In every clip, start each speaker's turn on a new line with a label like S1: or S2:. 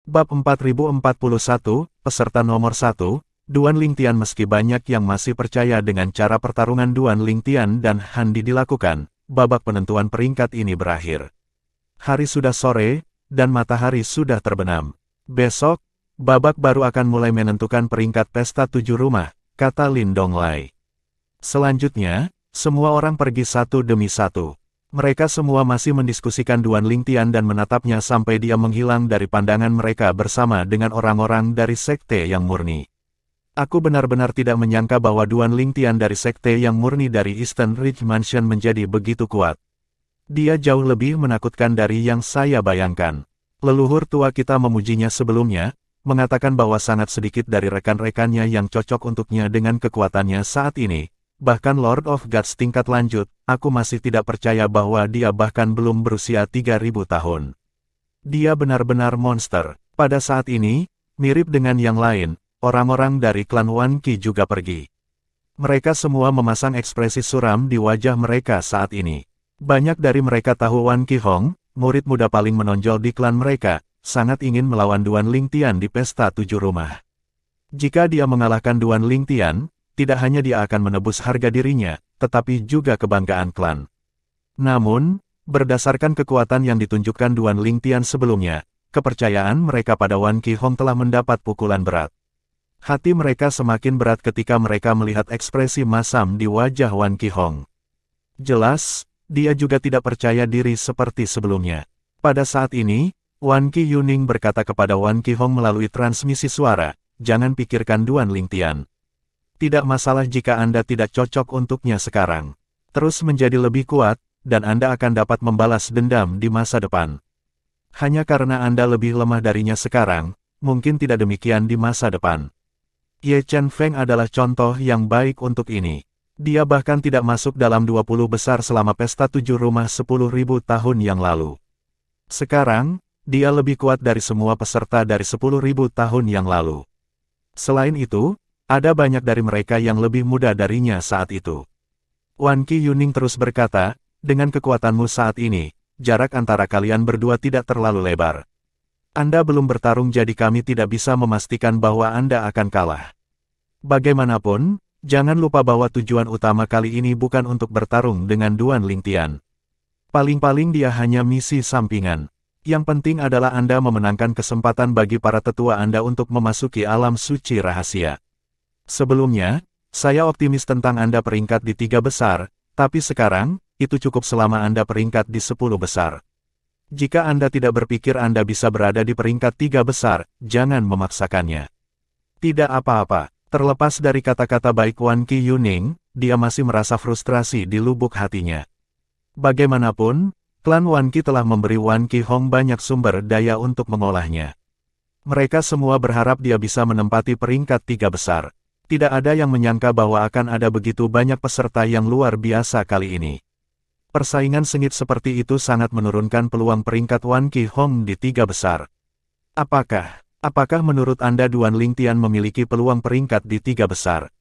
S1: Bab 4041, Peserta nomor 1, Duan Lingtian. Meski banyak yang masih percaya dengan cara pertarungan Duan Lingtian dan Handi dilakukan, babak penentuan peringkat ini berakhir. Hari sudah sore, dan matahari sudah terbenam. Besok, babak baru akan mulai menentukan peringkat pesta 7 rumah, kata Lin Donglai. Selanjutnya, semua orang pergi satu demi satu. Mereka semua masih mendiskusikan Duan Lingtian dan menatapnya sampai dia menghilang dari pandangan mereka bersama dengan orang-orang dari sekte yang murni. Aku benar-benar tidak menyangka bahwa Duan Lingtian dari sekte yang murni dari Eastern Ridge Mansion menjadi begitu kuat. Dia jauh lebih menakutkan dari yang saya bayangkan. Leluhur tua kita memujinya sebelumnya, mengatakan bahwa sangat sedikit dari rekan-rekannya yang cocok untuknya dengan kekuatannya saat ini. Bahkan Lord of Gods tingkat lanjut, aku masih tidak percaya bahwa dia bahkan belum berusia 3000 tahun. Dia benar-benar monster. Pada saat ini, mirip dengan yang lain, orang-orang dari klan Wan Qi juga pergi. Mereka semua memasang ekspresi suram di wajah mereka saat ini. Banyak dari mereka tahu Wan Qi Hong, murid muda paling menonjol di klan mereka, sangat ingin melawan Duan Lingtian di pesta 7 rumah. Jika dia mengalahkan Duan Lingtian, tidak hanya dia akan menebus harga dirinya, tetapi juga kebanggaan klan. Namun, berdasarkan kekuatan yang ditunjukkan Duan Lingtian sebelumnya, kepercayaan mereka pada Wan Qi Hong telah mendapat pukulan berat. Hati mereka semakin berat ketika mereka melihat ekspresi masam di wajah Wan Qi Hong. Jelas, dia juga tidak percaya diri seperti sebelumnya. Pada saat ini, Wan Qi Yuning berkata kepada Wan Qi Hong melalui transmisi suara, "Jangan pikirkan Duan Lingtian. Tidak masalah jika Anda tidak cocok untuknya sekarang. Terus menjadi lebih kuat, dan Anda akan dapat membalas dendam di masa depan. Hanya karena Anda lebih lemah darinya sekarang, mungkin tidak demikian di masa depan." Ye Chen Feng adalah contoh yang baik untuk ini. Dia bahkan tidak masuk dalam 20 besar selama pesta 7 rumah 10.000 tahun yang lalu. Sekarang, dia lebih kuat dari semua peserta dari 10.000 tahun yang lalu. Selain itu, ada banyak dari mereka yang lebih muda darinya saat itu. Wan Qi Yuning terus berkata, "Dengan kekuatanmu saat ini, jarak antara kalian berdua tidak terlalu lebar. Anda belum bertarung jadi kami tidak bisa memastikan bahwa Anda akan kalah. Bagaimanapun, jangan lupa bahwa tujuan utama kali ini bukan untuk bertarung dengan Duan Lingtian. Paling-paling dia hanya misi sampingan. Yang penting adalah Anda memenangkan kesempatan bagi para tetua Anda untuk memasuki alam suci rahasia. Sebelumnya, saya optimis tentang Anda peringkat di 3 besar, tapi sekarang, itu cukup selama Anda peringkat di 10 besar. Jika Anda tidak berpikir Anda bisa berada di peringkat 3 besar, jangan memaksakannya." Tidak apa-apa. Terlepas dari kata-kata baik Wan Qi Yuning, dia masih merasa frustrasi di lubuk hatinya. Bagaimanapun, klan Wan Qi telah memberi Wan Qi Hong banyak sumber daya untuk mengolahnya. Mereka semua berharap dia bisa menempati peringkat 3 besar. Tidak ada yang menyangka bahwa akan ada begitu banyak peserta yang luar biasa kali ini. Persaingan sengit seperti itu sangat menurunkan peluang peringkat Wan Qi Hong di 3 besar. Apakah menurut Anda Duan Lingtian memiliki peluang peringkat di 3 besar?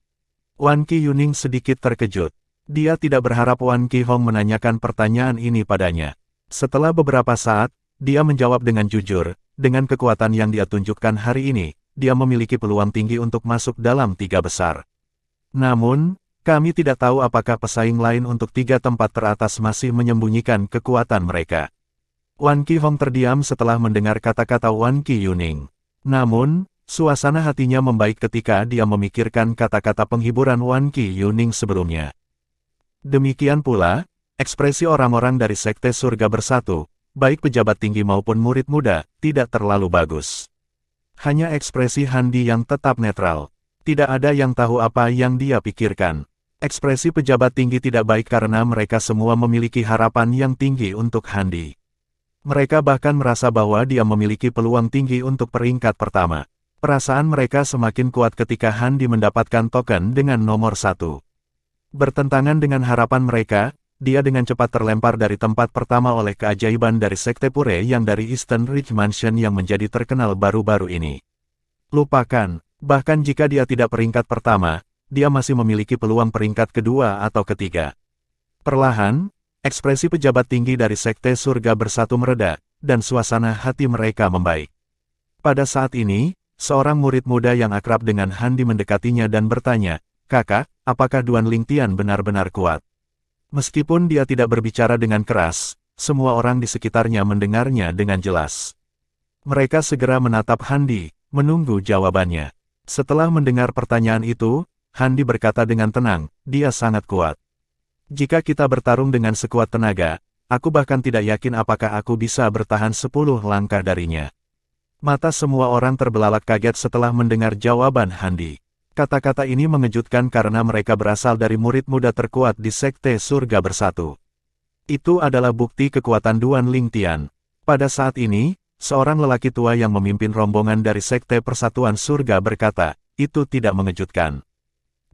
S1: Wan Qi Yuning sedikit terkejut. Dia tidak berharap Wan Qi Hong menanyakan pertanyaan ini padanya. Setelah beberapa saat, dia menjawab dengan jujur, dengan kekuatan yang dia tunjukkan hari ini, dia memiliki peluang tinggi untuk masuk dalam 3 besar. Namun, kami tidak tahu apakah pesaing lain untuk 3 tempat teratas masih menyembunyikan kekuatan mereka. Wan Qi Hong terdiam setelah mendengar kata-kata Wan Qi Yuning. Namun, suasana hatinya membaik ketika dia memikirkan kata-kata penghiburan Wan Qi Yuning sebelumnya. Demikian pula, ekspresi orang-orang dari Sekte Surga Bersatu, baik pejabat tinggi maupun murid muda, tidak terlalu bagus. Hanya ekspresi Handi yang tetap netral. Tidak ada yang tahu apa yang dia pikirkan. Ekspresi pejabat tinggi tidak baik karena mereka semua memiliki harapan yang tinggi untuk Handi. Mereka bahkan merasa bahwa dia memiliki peluang tinggi untuk peringkat pertama. Perasaan mereka semakin kuat ketika Handi mendapatkan token dengan nomor 1. Bertentangan dengan harapan mereka, dia dengan cepat terlempar dari tempat pertama oleh keajaiban dari Sekte Pure yang dari Eastern Ridge Mansion yang menjadi terkenal baru-baru ini. Lupakan, bahkan jika dia tidak peringkat pertama, dia masih memiliki peluang peringkat kedua atau ketiga. Perlahan, ekspresi pejabat tinggi dari Sekte Surga Bersatu mereda, dan suasana hati mereka membaik. Pada saat ini, seorang murid muda yang akrab dengan Handi mendekatinya dan bertanya, "Kakak, apakah Duan Lingtian benar-benar kuat?" Meskipun dia tidak berbicara dengan keras, semua orang di sekitarnya mendengarnya dengan jelas. Mereka segera menatap Handi, menunggu jawabannya. Setelah mendengar pertanyaan itu, Handi berkata dengan tenang, "Dia sangat kuat. Jika kita bertarung dengan sekuat tenaga, aku bahkan tidak yakin apakah aku bisa bertahan 10 langkah darinya." Mata semua orang terbelalak kaget setelah mendengar jawaban Handi. Kata-kata ini mengejutkan karena mereka berasal dari murid muda terkuat di Sekte Surga Bersatu. Itu adalah bukti kekuatan Duan Lingtian. Pada saat ini, seorang lelaki tua yang memimpin rombongan dari Sekte Persatuan Surga berkata, "Itu tidak mengejutkan.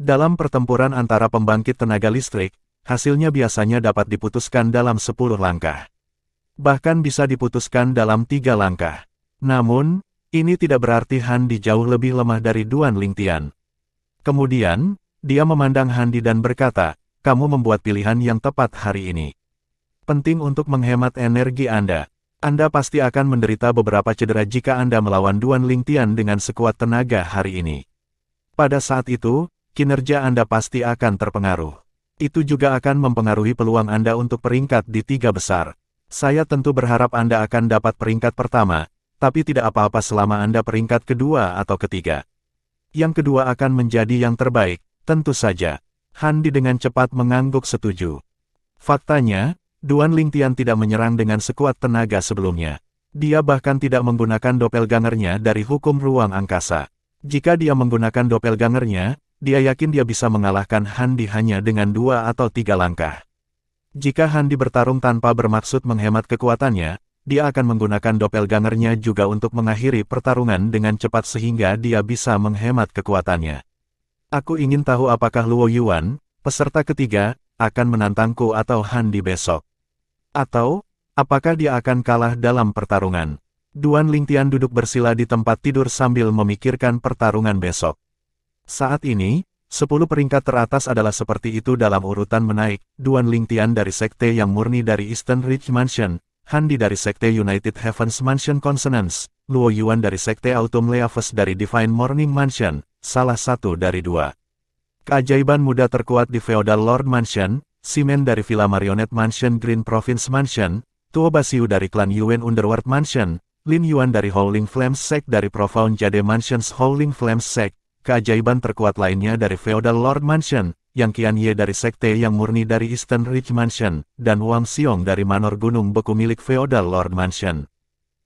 S1: Dalam pertempuran antara pembangkit tenaga listrik, hasilnya biasanya dapat diputuskan dalam 10 langkah. Bahkan bisa diputuskan dalam 3 langkah. Namun, ini tidak berarti Handi jauh lebih lemah dari Duan Lingtian." Kemudian, dia memandang Handi dan berkata, "Kamu membuat pilihan yang tepat hari ini. Penting untuk menghemat energi Anda. Anda pasti akan menderita beberapa cedera jika Anda melawan Duan Lingtian dengan sekuat tenaga hari ini. Pada saat itu, kinerja Anda pasti akan terpengaruh. Itu juga akan mempengaruhi peluang Anda untuk peringkat di 3 besar. Saya tentu berharap Anda akan dapat peringkat pertama, tapi tidak apa-apa selama Anda peringkat kedua atau ketiga. Yang kedua akan menjadi yang terbaik, tentu saja." Handi dengan cepat mengangguk setuju. Faktanya, Duan Lingtian tidak menyerang dengan sekuat tenaga sebelumnya. Dia bahkan tidak menggunakan doppelgangernya dari hukum ruang angkasa. Jika dia menggunakan doppelgangernya, dia yakin dia bisa mengalahkan Handi hanya dengan 2 atau 3 langkah. Jika Handi bertarung tanpa bermaksud menghemat kekuatannya, dia akan menggunakan doppelgangernya juga untuk mengakhiri pertarungan dengan cepat sehingga dia bisa menghemat kekuatannya. Aku ingin tahu apakah Luo Yuan, peserta ketiga, akan menantangku atau Handi besok. Atau, apakah dia akan kalah dalam pertarungan. Duan Lingtian duduk bersila di tempat tidur sambil memikirkan pertarungan besok. Saat ini, 10 peringkat teratas adalah seperti itu dalam urutan menaik, Duan Lingtian dari sekte yang murni dari Eastern Ridge Mansion, Handi dari Sekte United Heavens Mansion Consonance, Luo Yuan dari Sekte Autumn Leaves dari Divine Morning Mansion, salah satu dari 2. Keajaiban muda terkuat di Feodal Lord Mansion, Simen dari Villa Marionette Mansion Green Province Mansion, Tuo Basiu dari Klan Yuen Underworld Mansion, Lin Yuan dari Howling Flames Sect dari Profound Jade Mansions Howling Flames Sect, keajaiban terkuat lainnya dari Feodal Lord Mansion, Yang Qian Ye dari Sekte yang murni dari Eastern Ridge Mansion, dan Wang Xiong dari Manor Gunung Beku milik Feodal Lord Mansion.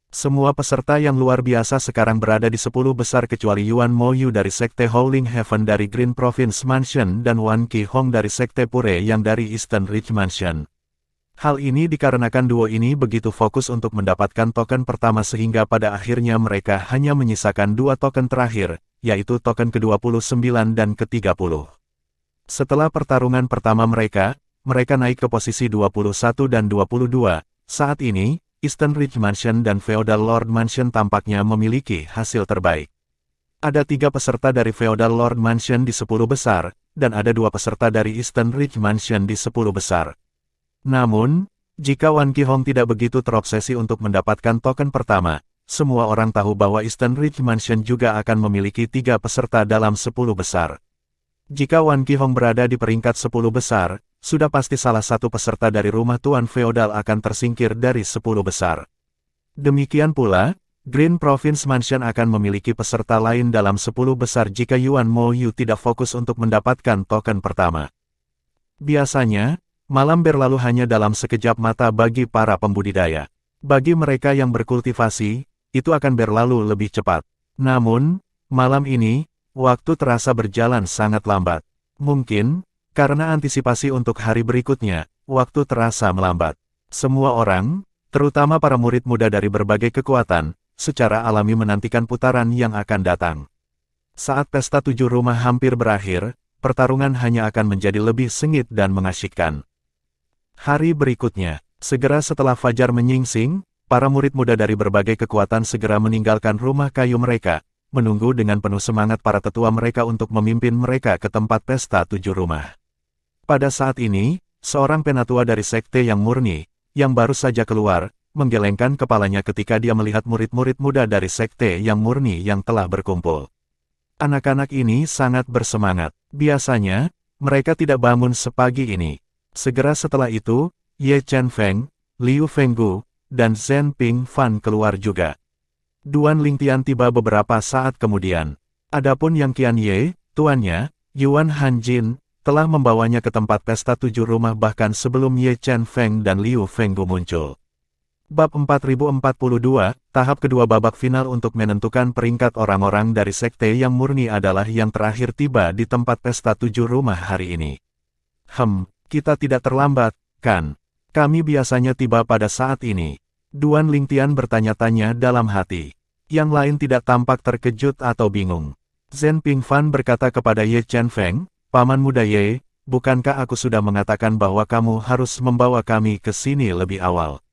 S1: Semua peserta yang luar biasa sekarang berada di 10 besar kecuali Yuan Moyu dari Sekte Howling Heaven dari Green Province Mansion dan Wan Qi Hong dari Sekte Pure yang dari Eastern Ridge Mansion. Hal ini dikarenakan duo ini begitu fokus untuk mendapatkan token pertama sehingga pada akhirnya mereka hanya menyisakan 2 token terakhir, yaitu token ke-29 dan ke-30. Setelah pertarungan pertama mereka naik ke posisi 21 dan 22. Saat ini, Eastern Ridge Mansion dan Feodal Lord Mansion tampaknya memiliki hasil terbaik. Ada 3 peserta dari Feodal Lord Mansion di 10 besar, dan ada 2 peserta dari Eastern Ridge Mansion di 10 besar. Namun, jika Wan Qi Hong tidak begitu terobsesi untuk mendapatkan token pertama, semua orang tahu bahwa Eastern Ridge Mansion juga akan memiliki 3 peserta dalam 10 besar. Jika Wan Qi Hong berada di peringkat 10 besar, sudah pasti salah satu peserta dari rumah Tuan Feodal akan tersingkir dari 10 besar. Demikian pula, Green Province Mansion akan memiliki peserta lain dalam 10 besar jika Yuan Moyu tidak fokus untuk mendapatkan token pertama. Biasanya, malam berlalu hanya dalam sekejap mata bagi para pembudidaya. Bagi mereka yang berkultivasi, itu akan berlalu lebih cepat. Namun, malam ini, waktu terasa berjalan sangat lambat. Mungkin, karena antisipasi untuk hari berikutnya, waktu terasa melambat. Semua orang, terutama para murid muda dari berbagai kekuatan, secara alami menantikan putaran yang akan datang. Saat pesta 7 rumah hampir berakhir, pertarungan hanya akan menjadi lebih sengit dan mengasyikkan. Hari berikutnya, segera setelah fajar menyingsing, para murid muda dari berbagai kekuatan segera meninggalkan rumah kayu mereka, menunggu dengan penuh semangat para tetua mereka untuk memimpin mereka ke tempat pesta 7 rumah. Pada saat ini, seorang penatua dari sekte yang murni, yang baru saja keluar, menggelengkan kepalanya ketika dia melihat murid-murid muda dari sekte yang murni yang telah berkumpul. Anak-anak ini sangat bersemangat. Biasanya, mereka tidak bangun sepagi ini. Segera setelah itu, Ye Chen Feng, Liu Fenggu, dan Zhen Ping Fan keluar juga. Duan Lingtian tiba beberapa saat kemudian. Adapun Yang Qian Ye, tuannya, Yuan Hanjin, telah membawanya ke tempat pesta 7 rumah bahkan sebelum Ye Chen Feng dan Liu Fenggu muncul. Bab 4042, tahap kedua babak final untuk menentukan peringkat orang-orang dari sekte yang murni adalah yang terakhir tiba di tempat pesta 7 rumah hari ini. Kita tidak terlambat, kan? Kami biasanya tiba pada saat ini. Duan Lingtian bertanya-tanya dalam hati. Yang lain tidak tampak terkejut atau bingung. Zhen Pingfan berkata kepada Ye Chen Feng, Paman muda Ye, bukankah aku sudah mengatakan bahwa kamu harus membawa kami ke sini lebih awal?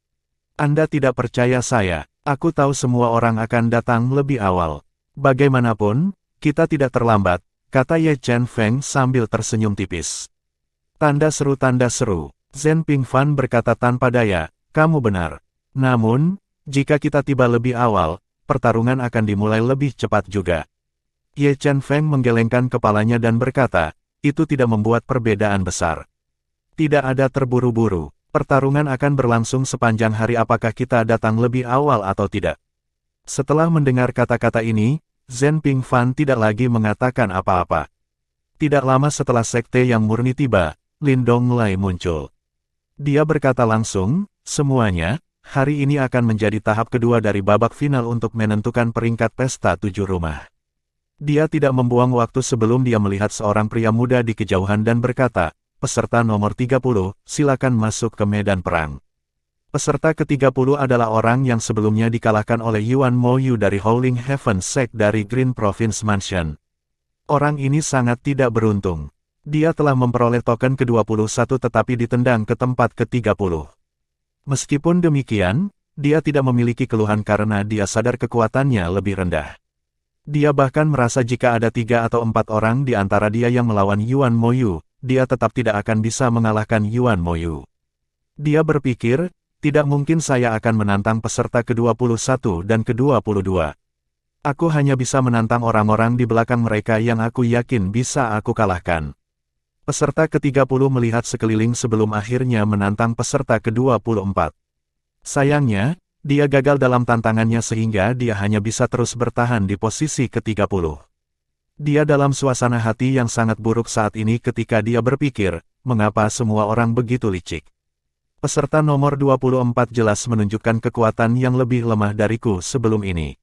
S1: Anda tidak percaya saya, aku tahu semua orang akan datang lebih awal. Bagaimanapun, kita tidak terlambat, kata Ye Chen Feng sambil tersenyum tipis. Tanda seru, Zhen Pingfan berkata tanpa daya, kamu benar. Namun, jika kita tiba lebih awal, pertarungan akan dimulai lebih cepat juga. Ye Chen Feng menggelengkan kepalanya dan berkata, itu tidak membuat perbedaan besar. Tidak ada terburu-buru. Pertarungan akan berlangsung sepanjang hari apakah kita datang lebih awal atau tidak. Setelah mendengar kata-kata ini, Zhen Pingfan tidak lagi mengatakan apa-apa. Tidak lama setelah sekte yang murni tiba, Lin Donglai muncul. Dia berkata langsung, semuanya, hari ini akan menjadi tahap kedua dari babak final untuk menentukan peringkat pesta 7 rumah. Dia tidak membuang waktu sebelum dia melihat seorang pria muda di kejauhan dan berkata, peserta nomor 30, silakan masuk ke medan perang. Peserta ke-30 adalah orang yang sebelumnya dikalahkan oleh Yuan Moyu dari Howling Heaven Sect dari Green Province Mansion. Orang ini sangat tidak beruntung. Dia telah memperoleh token ke-21 tetapi ditendang ke tempat ke-30. Meskipun demikian, dia tidak memiliki keluhan karena dia sadar kekuatannya lebih rendah. Dia bahkan merasa jika ada 3 atau 4 orang di antara dia yang melawan Yuan Moyu, dia tetap tidak akan bisa mengalahkan Yuan Moyu. Dia berpikir, tidak mungkin saya akan menantang peserta ke-21 dan ke-22. Aku hanya bisa menantang orang-orang di belakang mereka yang aku yakin bisa aku kalahkan. Peserta ke-30 melihat sekeliling sebelum akhirnya menantang peserta ke-24. Sayangnya, dia gagal dalam tantangannya sehingga dia hanya bisa terus bertahan di posisi ke-30. Dia dalam suasana hati yang sangat buruk saat ini ketika dia berpikir, mengapa semua orang begitu licik. Peserta nomor 24 jelas menunjukkan kekuatan yang lebih lemah dariku sebelum ini.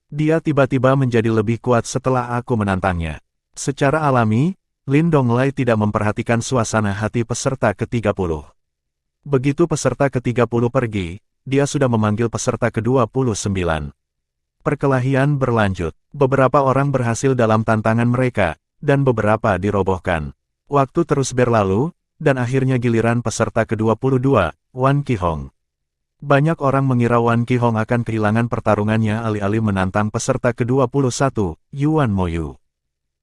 S1: Dia tiba-tiba menjadi lebih kuat setelah aku menantangnya. Secara alami, Lin Donglai tidak memperhatikan suasana hati peserta ke-30. Begitu peserta ke-30 pergi, dia sudah memanggil peserta ke-29. Perkelahian berlanjut. Beberapa orang berhasil dalam tantangan mereka, dan beberapa dirobohkan. Waktu terus berlalu, dan akhirnya giliran peserta ke-22, Wan Qihong. Banyak orang mengira Wan Qihong akan kehilangan pertarungannya alih-alih menantang peserta ke-21, Yuan Moyu.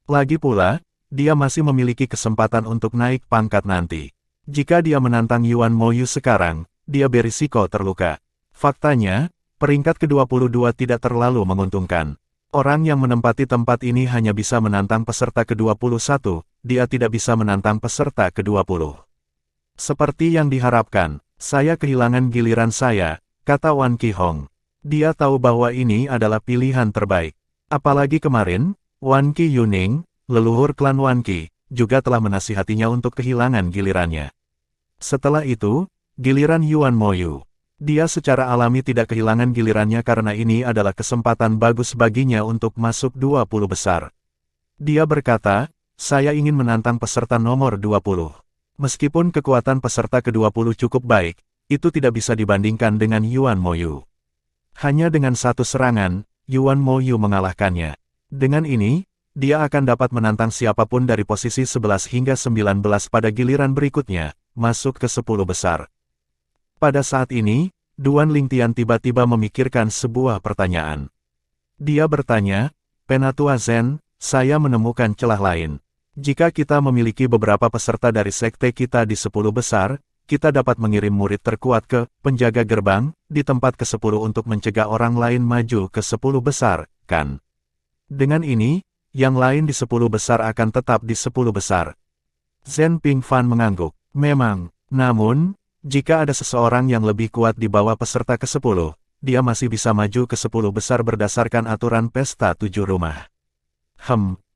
S1: Lagi pula, dia masih memiliki kesempatan untuk naik pangkat nanti. Jika dia menantang Yuan Moyu sekarang, dia berisiko terluka. Faktanya, peringkat ke-22 tidak terlalu menguntungkan. Orang yang menempati tempat ini hanya bisa menantang peserta ke-21, dia tidak bisa menantang peserta ke-20. Seperti yang diharapkan, saya kehilangan giliran saya, kata Wan Qihong. Dia tahu bahwa ini adalah pilihan terbaik. Apalagi kemarin, Wan Qi Yuning, leluhur klan Wan Qi, juga telah menasihatinya untuk kehilangan gilirannya. Setelah itu, giliran Yuan Moyu. Dia secara alami tidak kehilangan gilirannya karena ini adalah kesempatan bagus baginya untuk masuk 20 besar. Dia berkata, saya ingin menantang peserta nomor 20. Meskipun kekuatan peserta ke-20 cukup baik, itu tidak bisa dibandingkan dengan Yuan Moyu. Hanya dengan satu serangan, Yuan Moyu mengalahkannya. Dengan ini, dia akan dapat menantang siapapun dari posisi 11 hingga 19 pada giliran berikutnya, masuk ke 10 besar. Pada saat ini, Duan Lingtian tiba-tiba memikirkan sebuah pertanyaan. Dia bertanya, Penatua Zhen, saya menemukan celah lain. Jika kita memiliki beberapa peserta dari sekte kita di 10 besar, kita dapat mengirim murid terkuat ke penjaga gerbang di tempat ke-10 untuk mencegah orang lain maju ke 10 besar, kan? Dengan ini, yang lain di 10 besar akan tetap di 10 besar. Zhen Pingfan mengangguk. Memang, namun, jika ada seseorang yang lebih kuat di bawah peserta ke-10, dia masih bisa maju ke 10 besar berdasarkan aturan pesta 7 rumah.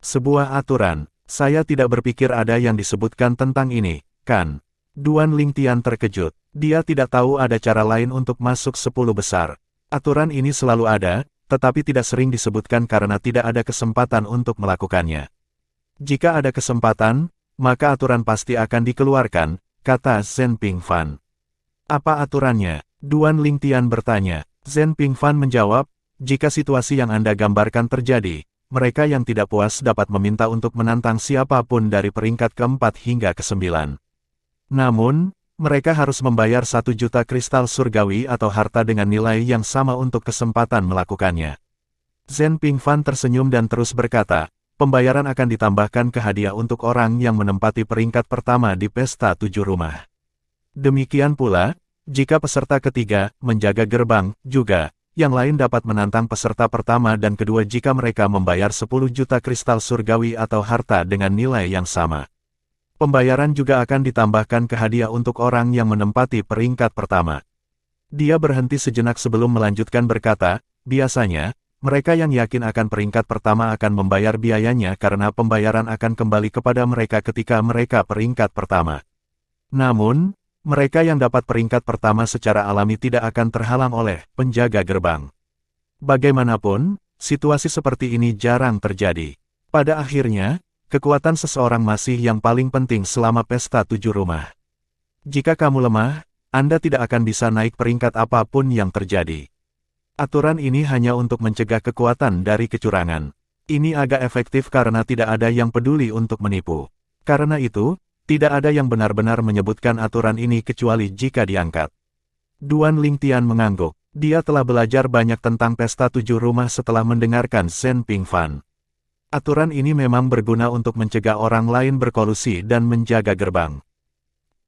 S1: Sebuah aturan. Saya tidak berpikir ada yang disebutkan tentang ini, kan? Duan Lingtian terkejut. Dia tidak tahu ada cara lain untuk masuk 10 besar. Aturan ini selalu ada, tetapi tidak sering disebutkan karena tidak ada kesempatan untuk melakukannya. Jika ada kesempatan, maka aturan pasti akan dikeluarkan, kata Zhen Pingfan. Apa aturannya? Duan Lingtian bertanya. Zhen Pingfan menjawab, jika situasi yang Anda gambarkan terjadi, mereka yang tidak puas dapat meminta untuk menantang siapapun dari peringkat ke-4 hingga ke-9. Namun, mereka harus membayar 1 juta kristal surgawi atau harta dengan nilai yang sama untuk kesempatan melakukannya. Zhen Pingfan tersenyum dan terus berkata, pembayaran akan ditambahkan ke hadiah untuk orang yang menempati peringkat pertama di pesta 7 rumah. Demikian pula, jika peserta ketiga, menjaga gerbang, juga, yang lain dapat menantang peserta pertama dan kedua jika mereka membayar 10 juta kristal surgawi atau harta dengan nilai yang sama. Pembayaran juga akan ditambahkan ke hadiah untuk orang yang menempati peringkat pertama. Dia berhenti sejenak sebelum melanjutkan berkata, biasanya, mereka yang yakin akan peringkat pertama akan membayar biayanya karena pembayaran akan kembali kepada mereka ketika mereka peringkat pertama. Namun, mereka yang dapat peringkat pertama secara alami tidak akan terhalang oleh penjaga gerbang. Bagaimanapun, situasi seperti ini jarang terjadi. Pada akhirnya, kekuatan seseorang masih yang paling penting selama pesta 7 rumah. Jika kamu lemah, Anda tidak akan bisa naik peringkat apapun yang terjadi. Aturan ini hanya untuk mencegah kekuatan dari kecurangan. Ini agak efektif karena tidak ada yang peduli untuk menipu. Karena itu, tidak ada yang benar-benar menyebutkan aturan ini kecuali jika diangkat. Duan Lingtian mengangguk. Dia telah belajar banyak tentang pesta 7 rumah setelah mendengarkan Zhen Pingfan. Aturan ini memang berguna untuk mencegah orang lain berkolusi dan menjaga gerbang.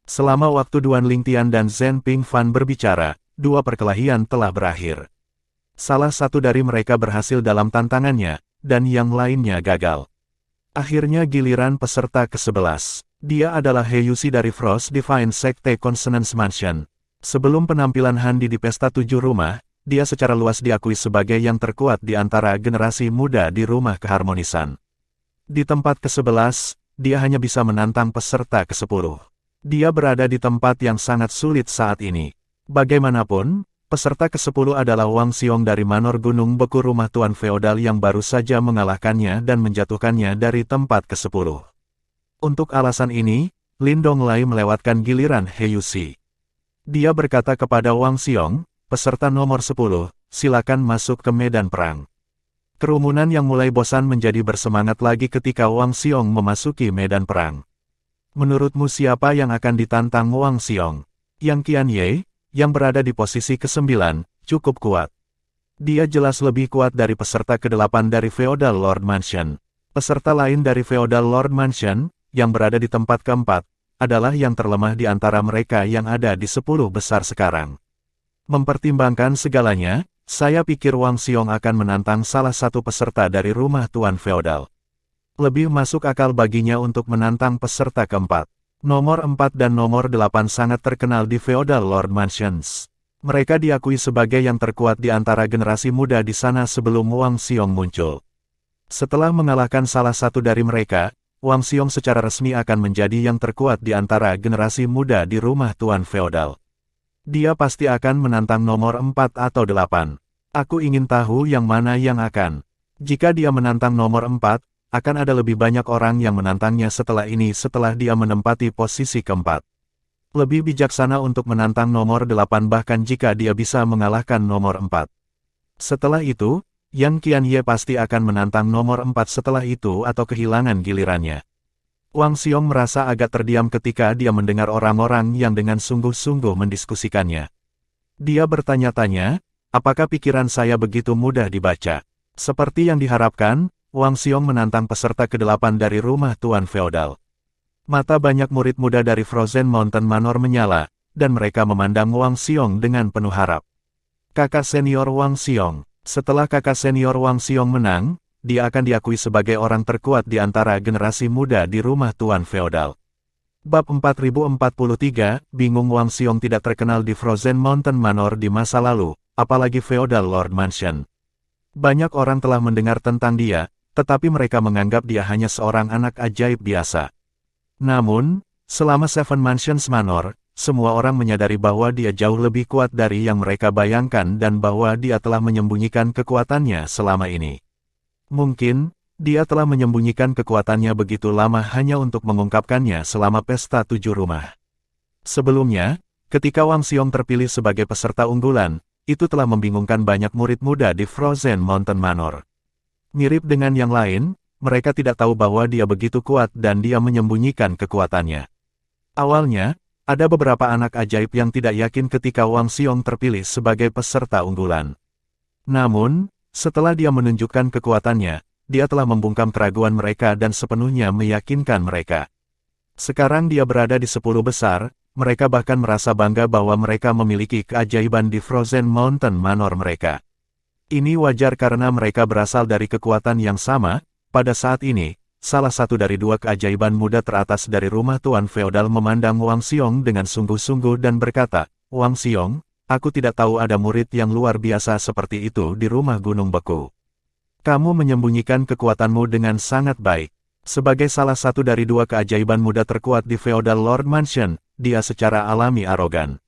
S1: Selama waktu Duan Lingtian dan Zhen Pingfan berbicara, 2 perkelahian telah berakhir. Salah satu dari mereka berhasil dalam tantangannya, dan yang lainnya gagal. Akhirnya giliran peserta ke-11. Dia adalah He Yuxi dari Frost Divine Sekte Consonance Mansion. Sebelum penampilan Handi di pesta 7 rumah, dia secara luas diakui sebagai yang terkuat di antara generasi muda di rumah keharmonisan. Di tempat ke-11, dia hanya bisa menantang peserta ke-10. Dia berada di tempat yang sangat sulit saat ini. Bagaimanapun, peserta ke-10 adalah Wang Xiong dari Manor Gunung Beku rumah Tuan Feodal yang baru saja mengalahkannya dan menjatuhkannya dari tempat ke-10. Untuk alasan ini, Lin Donglai melewatkan giliran He Yuxi. Dia berkata kepada Wang Xiong, peserta nomor 10, silakan masuk ke medan perang. Kerumunan yang mulai bosan menjadi bersemangat lagi ketika Wang Xiong memasuki medan perang. Menurutmu siapa yang akan ditantang Wang Xiong? Yang Qianye, yang berada di posisi ke-9, cukup kuat. Dia jelas lebih kuat dari peserta ke-8 dari Feodal Lord Mansion. Peserta lain dari Feodal Lord Mansion, yang berada di tempat ke-4, adalah yang terlemah di antara mereka yang ada di 10 besar sekarang. Mempertimbangkan segalanya, saya pikir Wang Xiong akan menantang salah satu peserta dari rumah Tuan Feodal. Lebih masuk akal baginya untuk menantang peserta ke-4. Nomor 4 dan nomor 8 sangat terkenal di Feodal Lord Mansions. Mereka diakui sebagai yang terkuat di antara generasi muda di sana sebelum Wang Xiong muncul. Setelah mengalahkan salah satu dari mereka, Wang Xiong secara resmi akan menjadi yang terkuat di antara generasi muda di rumah Tuan Feodal. Dia pasti akan menantang nomor 4 atau 8. Aku ingin tahu yang mana yang akan. Jika dia menantang nomor 4, akan ada lebih banyak orang yang menantangnya setelah ini setelah dia menempati posisi ke-4. Lebih bijaksana untuk menantang nomor 8 bahkan jika dia bisa mengalahkan nomor 4. Setelah itu, Yang Qianye pasti akan menantang nomor 4 setelah itu atau kehilangan gilirannya. Wang Xiong merasa agak terdiam ketika dia mendengar orang-orang yang dengan sungguh-sungguh mendiskusikannya. Dia bertanya-tanya, apakah pikiran saya begitu mudah dibaca? Seperti yang diharapkan, Wang Xiong menantang peserta ke-8 dari rumah Tuan Feodal. Mata banyak murid muda dari Frozen Mountain Manor menyala, dan mereka memandang Wang Xiong dengan penuh harap. Kakak senior Wang Xiong. Setelah kakak senior Wang Xiong menang, dia akan diakui sebagai orang terkuat di antara generasi muda di rumah Tuan Feodal. Bab 4043, bingung Wang Xiong tidak terkenal di Frozen Mountain Manor di masa lalu, apalagi Feodal Lord Mansion. Banyak orang telah mendengar tentang dia, tetapi mereka menganggap dia hanya seorang anak ajaib biasa. Namun, selama Seven Mansions Manor, semua orang menyadari bahwa dia jauh lebih kuat dari yang mereka bayangkan dan bahwa dia telah menyembunyikan kekuatannya selama ini. Mungkin, dia telah menyembunyikan kekuatannya begitu lama hanya untuk mengungkapkannya selama pesta 7 rumah. Sebelumnya, ketika Wang Xiong terpilih sebagai peserta unggulan, itu telah membingungkan banyak murid muda di Frozen Mountain Manor. Mirip dengan yang lain, mereka tidak tahu bahwa dia begitu kuat dan dia menyembunyikan kekuatannya. Awalnya, ada beberapa anak ajaib yang tidak yakin ketika Wang Xiong terpilih sebagai peserta unggulan. Namun, setelah dia menunjukkan kekuatannya, dia telah membungkam keraguan mereka dan sepenuhnya meyakinkan mereka. Sekarang dia berada di 10 besar, mereka bahkan merasa bangga bahwa mereka memiliki keajaiban di Frozen Mountain Manor mereka. Ini wajar karena mereka berasal dari kekuatan yang sama. Pada saat ini, salah satu dari 2 keajaiban muda teratas dari rumah Tuan Feodal memandang Wang Xiong dengan sungguh-sungguh dan berkata, "Wang Xiong, aku tidak tahu ada murid yang luar biasa seperti itu di rumah Gunung Beku. Kamu menyembunyikan kekuatanmu dengan sangat baik." Sebagai salah satu dari 2 keajaiban muda terkuat di Feodal Lord Mansion, dia secara alami arogan.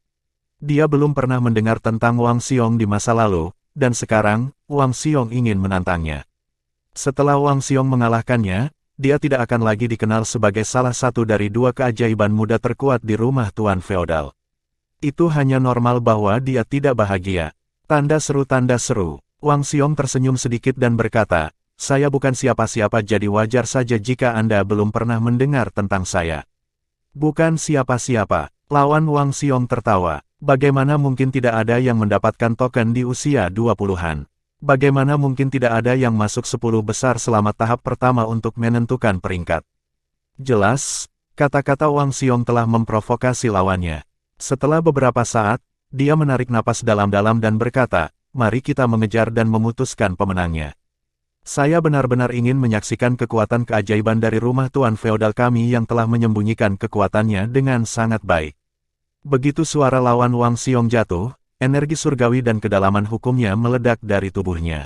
S1: Dia belum pernah mendengar tentang Wang Xiong di masa lalu, dan sekarang, Wang Xiong ingin menantangnya. Setelah Wang Xiong mengalahkannya, dia tidak akan lagi dikenal sebagai salah satu dari 2 keajaiban muda terkuat di rumah Tuan Feodal. Itu hanya normal bahwa dia tidak bahagia. Tanda seru. Wang Xiong tersenyum sedikit dan berkata, "Saya bukan siapa-siapa jadi wajar saja jika Anda belum pernah mendengar tentang saya." "Bukan siapa-siapa," lawan Wang Xiong tertawa. "Bagaimana mungkin tidak ada yang mendapatkan token di usia 20-an? Bagaimana mungkin tidak ada yang masuk 10 besar selama tahap pertama untuk menentukan peringkat?" Jelas, kata-kata Wang Xiong telah memprovokasi lawannya. Setelah beberapa saat, dia menarik napas dalam-dalam dan berkata, "Mari kita mengejar dan memutuskan pemenangnya. Saya benar-benar ingin menyaksikan kekuatan keajaiban dari rumah Tuan Feodal kami yang telah menyembunyikan kekuatannya dengan sangat baik." Begitu suara lawan Wang Xiong jatuh, energi surgawi dan kedalaman hukumnya meledak dari tubuhnya.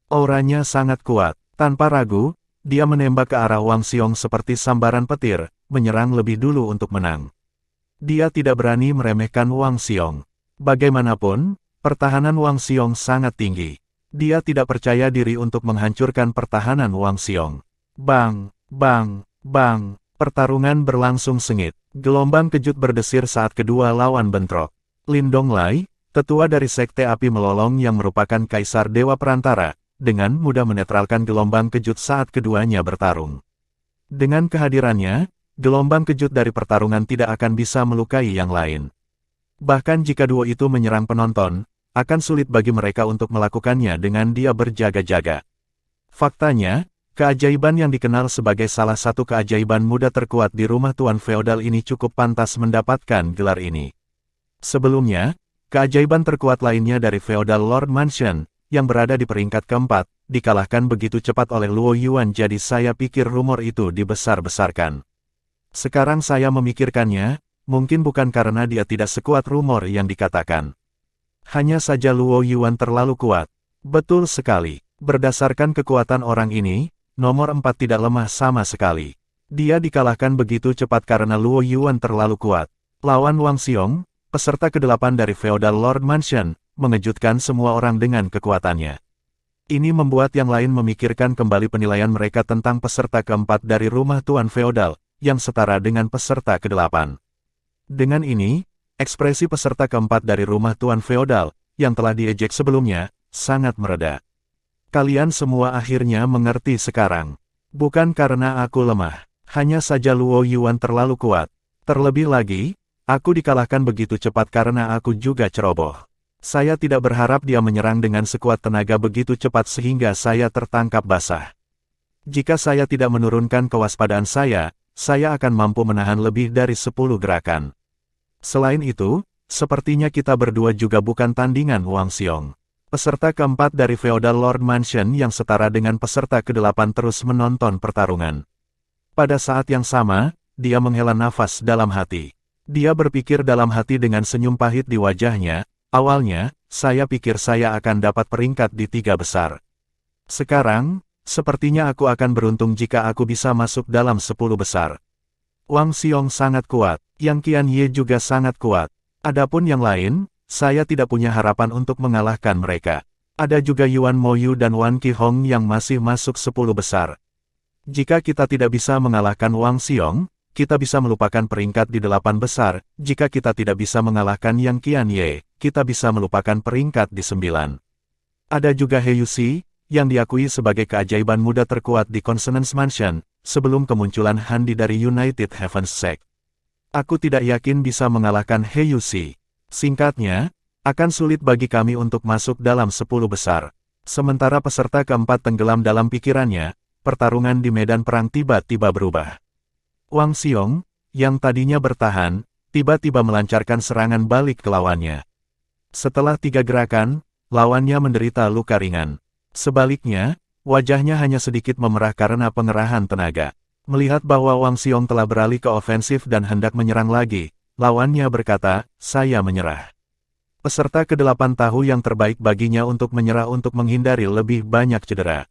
S1: Auranya sangat kuat. Tanpa ragu, dia menembak ke arah Wang Xiong seperti sambaran petir, menyerang lebih dulu untuk menang. Dia tidak berani meremehkan Wang Xiong. Bagaimanapun, pertahanan Wang Xiong sangat tinggi. Dia tidak percaya diri untuk menghancurkan pertahanan Wang Xiong. Bang, bang, bang. Pertarungan berlangsung sengit. Gelombang kejut berdesir saat kedua lawan bentrok. Lin Donglai, tetua dari Sekte Api Melolong yang merupakan Kaisar Dewa Perantara, dengan mudah menetralkan gelombang kejut saat keduanya bertarung. Dengan kehadirannya, gelombang kejut dari pertarungan tidak akan bisa melukai yang lain. Bahkan jika duo itu menyerang penonton, akan sulit bagi mereka untuk melakukannya dengan dia berjaga-jaga. Faktanya, keajaiban yang dikenal sebagai salah satu keajaiban muda terkuat di rumah Tuan Feodal ini cukup pantas mendapatkan gelar ini. Sebelumnya, keajaiban terkuat lainnya dari Feodal Lord Mansion, yang berada di peringkat keempat, dikalahkan begitu cepat oleh Luo Yuan, jadi saya pikir rumor itu dibesar-besarkan. Sekarang saya memikirkannya, mungkin bukan karena dia tidak sekuat rumor yang dikatakan. Hanya saja Luo Yuan terlalu kuat. Betul sekali. Berdasarkan kekuatan orang ini, nomor 4 tidak lemah sama sekali. Dia dikalahkan begitu cepat karena Luo Yuan terlalu kuat. Lawan Wang Xiong, peserta ke-8 dari Feodal Lord Mansion, mengejutkan semua orang dengan kekuatannya. Ini membuat yang lain memikirkan kembali penilaian mereka tentang peserta ke-4 dari rumah Tuan Feodal, yang setara dengan peserta ke-8. Dengan ini, ekspresi peserta ke-4 dari rumah Tuan Feodal, yang telah diejek sebelumnya, sangat mereda. Kalian semua akhirnya mengerti sekarang. Bukan karena aku lemah, hanya saja Luo Yuan terlalu kuat. Terlebih lagi, aku dikalahkan begitu cepat karena aku juga ceroboh. Saya tidak berharap dia menyerang dengan sekuat tenaga begitu cepat sehingga saya tertangkap basah. Jika saya tidak menurunkan kewaspadaan saya akan mampu menahan lebih dari 10 gerakan. Selain itu, sepertinya kita berdua juga bukan tandingan Wang Xiong. Peserta keempat dari Feodal Lord Mansion yang setara dengan peserta ke-8 terus menonton pertarungan. Pada saat yang sama, dia menghela nafas dalam hati. Dia berpikir dalam hati dengan senyum pahit di wajahnya, awalnya, saya pikir saya akan dapat peringkat di 3 besar. Sekarang, sepertinya aku akan beruntung jika aku bisa masuk dalam 10 besar. Wang Xiong sangat kuat, Yang Qianye juga sangat kuat. Adapun yang lain, saya tidak punya harapan untuk mengalahkan mereka. Ada juga Yuan Moyu dan Wan Qihong yang masih masuk 10 besar. Jika kita tidak bisa mengalahkan Wang Xiong, kita bisa melupakan peringkat di 8 besar, jika kita tidak bisa mengalahkan Yang Qianye, kita bisa melupakan peringkat di 9. Ada juga He Yuxi, yang diakui sebagai keajaiban muda terkuat di Consonance Mansion, sebelum kemunculan Handi dari United Heavens Sect. Aku tidak yakin bisa mengalahkan He Yuxi. Singkatnya, akan sulit bagi kami untuk masuk dalam 10 besar. Sementara peserta keempat tenggelam dalam pikirannya, pertarungan di medan perang tiba-tiba berubah. Wang Xiong, yang tadinya bertahan, tiba-tiba melancarkan serangan balik ke lawannya. Setelah 3 gerakan, lawannya menderita luka ringan. Sebaliknya, wajahnya hanya sedikit memerah karena pengerahan tenaga. Melihat bahwa Wang Xiong telah beralih ke ofensif dan hendak menyerang lagi, lawannya berkata, "Saya menyerah." Peserta ke-8 tahu yang terbaik baginya untuk menyerah untuk menghindari lebih banyak cedera.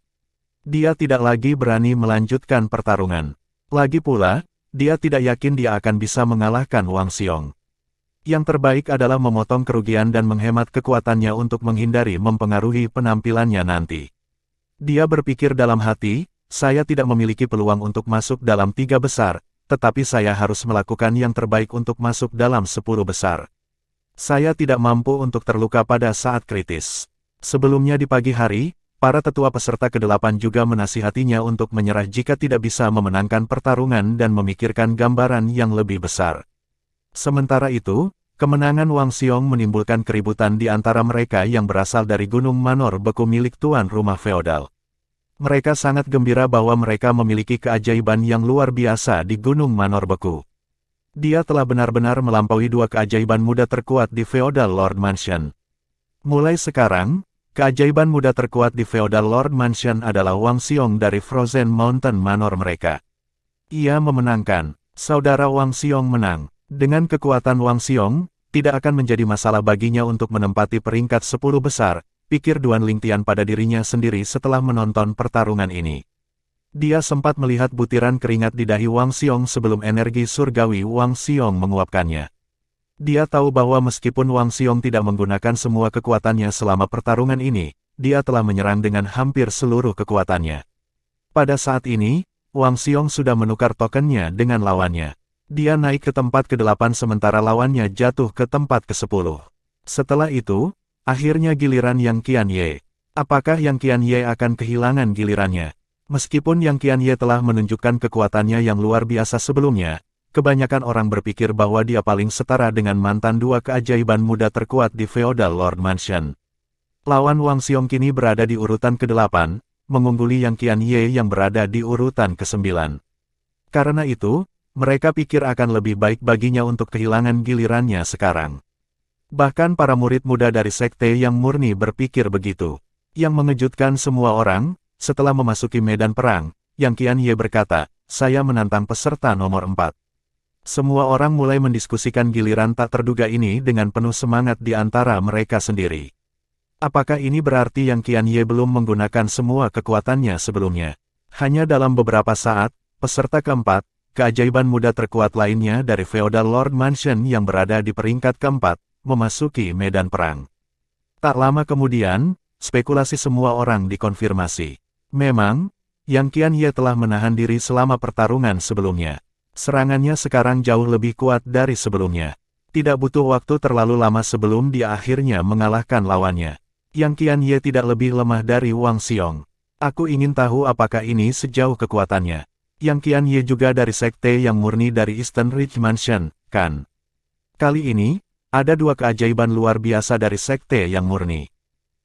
S1: Dia tidak lagi berani melanjutkan pertarungan. Lagi pula, dia tidak yakin dia akan bisa mengalahkan Wang Xiong. Yang terbaik adalah memotong kerugian dan menghemat kekuatannya untuk menghindari mempengaruhi penampilannya nanti. Dia berpikir dalam hati, saya tidak memiliki peluang untuk masuk dalam 3 besar, tetapi saya harus melakukan yang terbaik untuk masuk dalam 10 besar. Saya tidak mampu untuk terluka pada saat kritis. Sebelumnya di pagi hari, para tetua peserta ke-8 juga menasihatinya untuk menyerah jika tidak bisa memenangkan pertarungan dan memikirkan gambaran yang lebih besar. Sementara itu, kemenangan Wang Xiong menimbulkan keributan di antara mereka yang berasal dari Gunung Manor Beku milik tuan rumah feodal. Mereka sangat gembira bahwa mereka memiliki keajaiban yang luar biasa di Gunung Manor Beku. Dia telah benar-benar melampaui 2 keajaiban muda terkuat di Feodal Lord Mansion. Mulai sekarang, keajaiban muda terkuat di Feodal Lord Mansion adalah Wang Xiong dari Frozen Mountain Manor mereka. Ia memenangkan. Saudara Wang Xiong menang. Dengan kekuatan Wang Xiong, tidak akan menjadi masalah baginya untuk menempati peringkat 10 besar, pikir Duan Lingtian pada dirinya sendiri setelah menonton pertarungan ini. Dia sempat melihat butiran keringat di dahi Wang Xiong sebelum energi surgawi Wang Xiong menguapkannya. Dia tahu bahwa meskipun Wang Xiong tidak menggunakan semua kekuatannya selama pertarungan ini, dia telah menyerang dengan hampir seluruh kekuatannya. Pada saat ini, Wang Xiong sudah menukar tokennya dengan lawannya. Dia naik ke tempat ke-8 sementara lawannya jatuh ke tempat ke-10. Setelah itu, akhirnya giliran Yang Qianye. Apakah Yang Qianye akan kehilangan gilirannya? Meskipun Yang Qianye telah menunjukkan kekuatannya yang luar biasa sebelumnya, kebanyakan orang berpikir bahwa dia paling setara dengan mantan 2 keajaiban muda terkuat di Feodal Lord Mansion. Lawan Wang Xiong kini berada di urutan ke-8, mengungguli Yang Qianye yang berada di urutan ke-9. Karena itu, mereka pikir akan lebih baik baginya untuk kehilangan gilirannya sekarang. Bahkan para murid muda dari sekte yang murni berpikir begitu. Yang mengejutkan semua orang, setelah memasuki medan perang, Yang Qianye berkata, "Saya menantang peserta nomor 4. Semua orang mulai mendiskusikan giliran tak terduga ini dengan penuh semangat di antara mereka sendiri. Apakah ini berarti Yang Qianye belum menggunakan semua kekuatannya sebelumnya? Hanya dalam beberapa saat, peserta keempat, keajaiban muda terkuat lainnya dari Feodal Lord Mansion yang berada di peringkat keempat, memasuki medan perang. Tak lama kemudian, spekulasi semua orang dikonfirmasi. Memang, Yang Qianye telah menahan diri selama pertarungan sebelumnya. Serangannya sekarang jauh lebih kuat dari sebelumnya. Tidak butuh waktu terlalu lama sebelum dia akhirnya mengalahkan lawannya. Yang Qianye tidak lebih lemah dari Wang Xiong. Aku ingin tahu apakah ini sejauh kekuatannya. Yang Qianye juga dari sekte yang murni dari Eastern Ridge Mansion, kan? Kali ini, ada 2 keajaiban luar biasa dari sekte yang murni.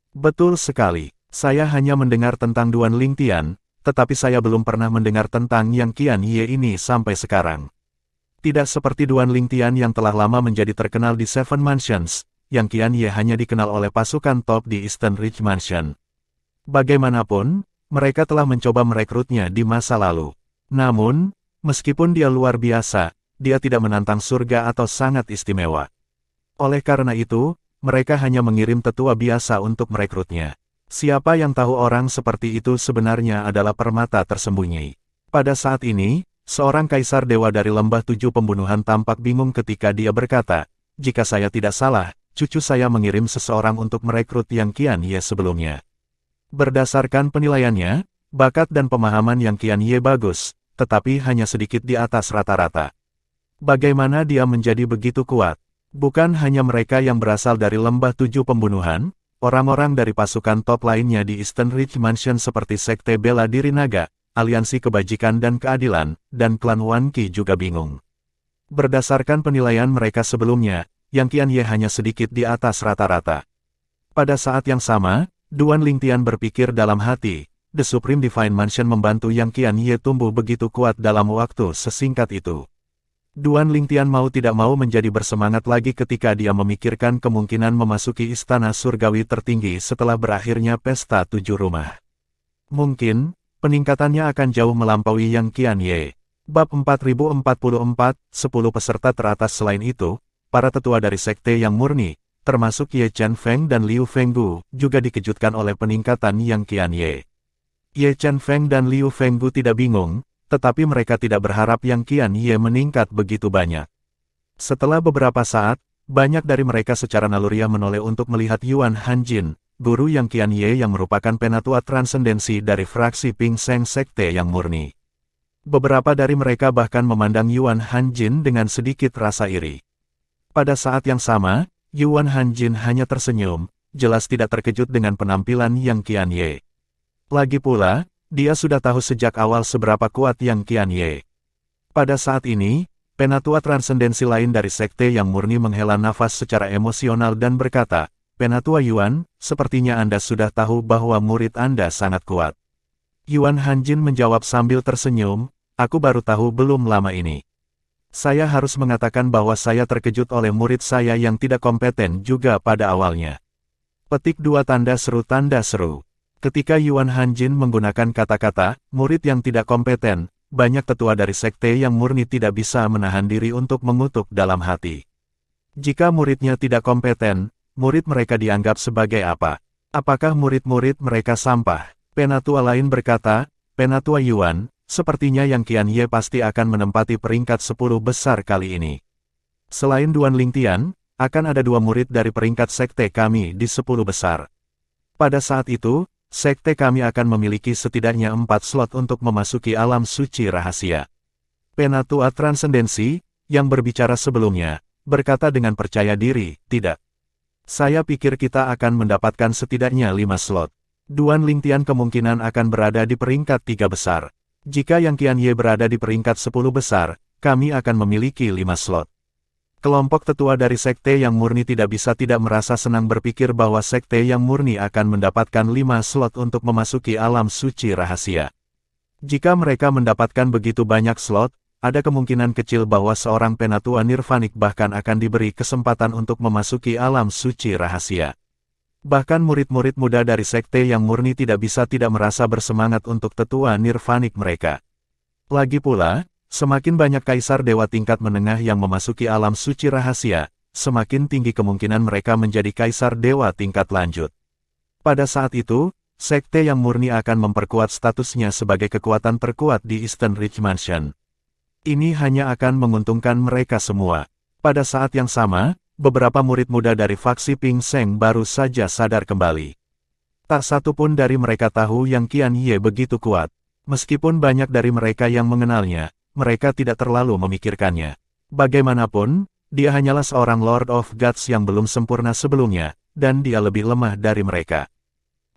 S1: Betul sekali, saya hanya mendengar tentang Duan Lingtian, tetapi saya belum pernah mendengar tentang Yang Qianye ini sampai sekarang. Tidak seperti Duan Lingtian yang telah lama menjadi terkenal di Seven Mansions, yang Qian Ye hanya dikenal oleh pasukan top di Eastern Ridge Mansion. Bagaimanapun, mereka telah mencoba merekrutnya di masa lalu. Namun, meskipun dia luar biasa, dia tidak menantang surga atau sangat istimewa. Oleh karena itu, mereka hanya mengirim tetua biasa untuk merekrutnya. Siapa yang tahu orang seperti itu sebenarnya adalah permata tersembunyi. Pada saat ini, seorang kaisar dewa dari lembah 7 pembunuhan tampak bingung ketika dia berkata, "Jika saya tidak salah, cucu saya mengirim seseorang untuk merekrut yang Qian Ye sebelumnya." Berdasarkan penilaiannya, bakat dan pemahaman yang Qian Ye bagus, tetapi hanya sedikit di atas rata-rata. Bagaimana dia menjadi begitu kuat? Bukan hanya mereka yang berasal dari lembah 7 pembunuhan, orang-orang dari pasukan top lainnya di Eastern Ridge Mansion seperti Sekte Bela Diri Naga, Aliansi Kebajikan dan Keadilan, dan klan Wan Qi juga bingung. Berdasarkan penilaian mereka sebelumnya, Yang Qian Ye hanya sedikit di atas rata-rata. Pada saat yang sama, Duan Lingtian berpikir dalam hati, The Supreme Divine Mansion membantu Yang Qian Ye tumbuh begitu kuat dalam waktu sesingkat itu. Duan Lingtian mau tidak mau menjadi bersemangat lagi ketika dia memikirkan kemungkinan memasuki istana surgawi tertinggi setelah berakhirnya pesta 7 rumah. Mungkin, peningkatannya akan jauh melampaui Yang Qian Ye. Bab 4044, 10 peserta teratas. Selain itu, para tetua dari sekte yang murni, termasuk Ye Chen Feng dan Liu Fenggu, juga dikejutkan oleh peningkatan Yang Qian Ye. Ye Chen Feng dan Liu Fenggu tidak bingung, tetapi mereka tidak berharap Yang Qian Ye meningkat begitu banyak. Setelah beberapa saat, banyak dari mereka secara naluriah menoleh untuk melihat Yuan Hanjin, guru Yang Qian Ye yang merupakan penatua transendensi dari fraksi Ping Seng Sekte yang murni. Beberapa dari mereka bahkan memandang Yuan Hanjin dengan sedikit rasa iri. Pada saat yang sama, Yuan Hanjin hanya tersenyum, jelas tidak terkejut dengan penampilan Yang Qian Ye. Lagi pula, dia sudah tahu sejak awal seberapa kuat Yang Qian Ye. Pada saat ini, penatua transendensi lain dari sekte yang murni menghela nafas secara emosional dan berkata, "Penatua Yuan, sepertinya Anda sudah tahu bahwa murid Anda sangat kuat." Yuan Hanjin menjawab sambil tersenyum, "Aku baru tahu belum lama ini. Saya harus mengatakan bahwa saya terkejut oleh murid saya yang tidak kompeten juga pada awalnya." Petik 2 tanda seru. Ketika Yuan Hanjin menggunakan kata-kata, murid yang tidak kompeten, banyak tetua dari sekte yang murni tidak bisa menahan diri untuk mengutuk dalam hati. Jika muridnya tidak kompeten, murid mereka dianggap sebagai apa? Apakah murid-murid mereka sampah? Penatua lain berkata, "Penatua Yuan, sepertinya Yang Qian Ye pasti akan menempati peringkat 10 besar kali ini. Selain Duan Lingtian, akan ada 2 murid dari peringkat sekte kami di 10 besar. Pada saat itu, sekte kami akan memiliki setidaknya 4 slot untuk memasuki alam suci rahasia." Penatua transendensi, yang berbicara sebelumnya, berkata dengan percaya diri, "Tidak. Saya pikir kita akan mendapatkan setidaknya 5 slot. Duan Lingtian kemungkinan akan berada di peringkat 3 besar. Jika Yang Qian Ye berada di peringkat 10 besar, kami akan memiliki 5 slot." Kelompok tetua dari sekte yang murni tidak bisa tidak merasa senang berpikir bahwa sekte yang murni akan mendapatkan 5 slot untuk memasuki alam suci rahasia. Jika mereka mendapatkan begitu banyak slot, ada kemungkinan kecil bahwa seorang penatua nirvanik bahkan akan diberi kesempatan untuk memasuki alam suci rahasia. Bahkan murid-murid muda dari sekte yang murni tidak bisa tidak merasa bersemangat untuk tetua nirvanik mereka. Lagi pula, semakin banyak kaisar dewa tingkat menengah yang memasuki alam suci rahasia, semakin tinggi kemungkinan mereka menjadi kaisar dewa tingkat lanjut. Pada saat itu, sekte yang murni akan memperkuat statusnya sebagai kekuatan terkuat di Eastern Ridge Mansion. Ini hanya akan menguntungkan mereka semua. Pada saat yang sama, beberapa murid muda dari faksi Ping Seng baru saja sadar kembali. Tak satu pun dari mereka tahu Yang Qian Ye begitu kuat. Meskipun banyak dari mereka yang mengenalnya, mereka tidak terlalu memikirkannya. Bagaimanapun, dia hanyalah seorang Lord of Gods yang belum sempurna sebelumnya, dan dia lebih lemah dari mereka.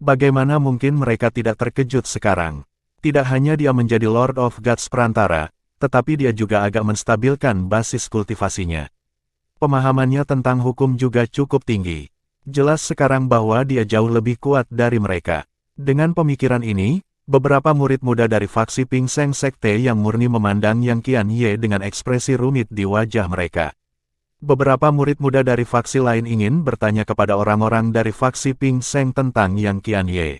S1: Bagaimana mungkin mereka tidak terkejut sekarang? Tidak hanya dia menjadi Lord of Gods perantara, tetapi dia juga agak menstabilkan basis kultivasinya. Pemahamannya tentang hukum juga cukup tinggi. Jelas sekarang bahwa dia jauh lebih kuat dari mereka. Dengan pemikiran ini, Beberapa murid muda dari faksi Ping Seng Sekte yang murni memandang Yang Qianye dengan ekspresi rumit di wajah mereka. Beberapa murid muda dari faksi lain ingin bertanya kepada orang-orang dari faksi Ping Seng tentang Yang Qianye.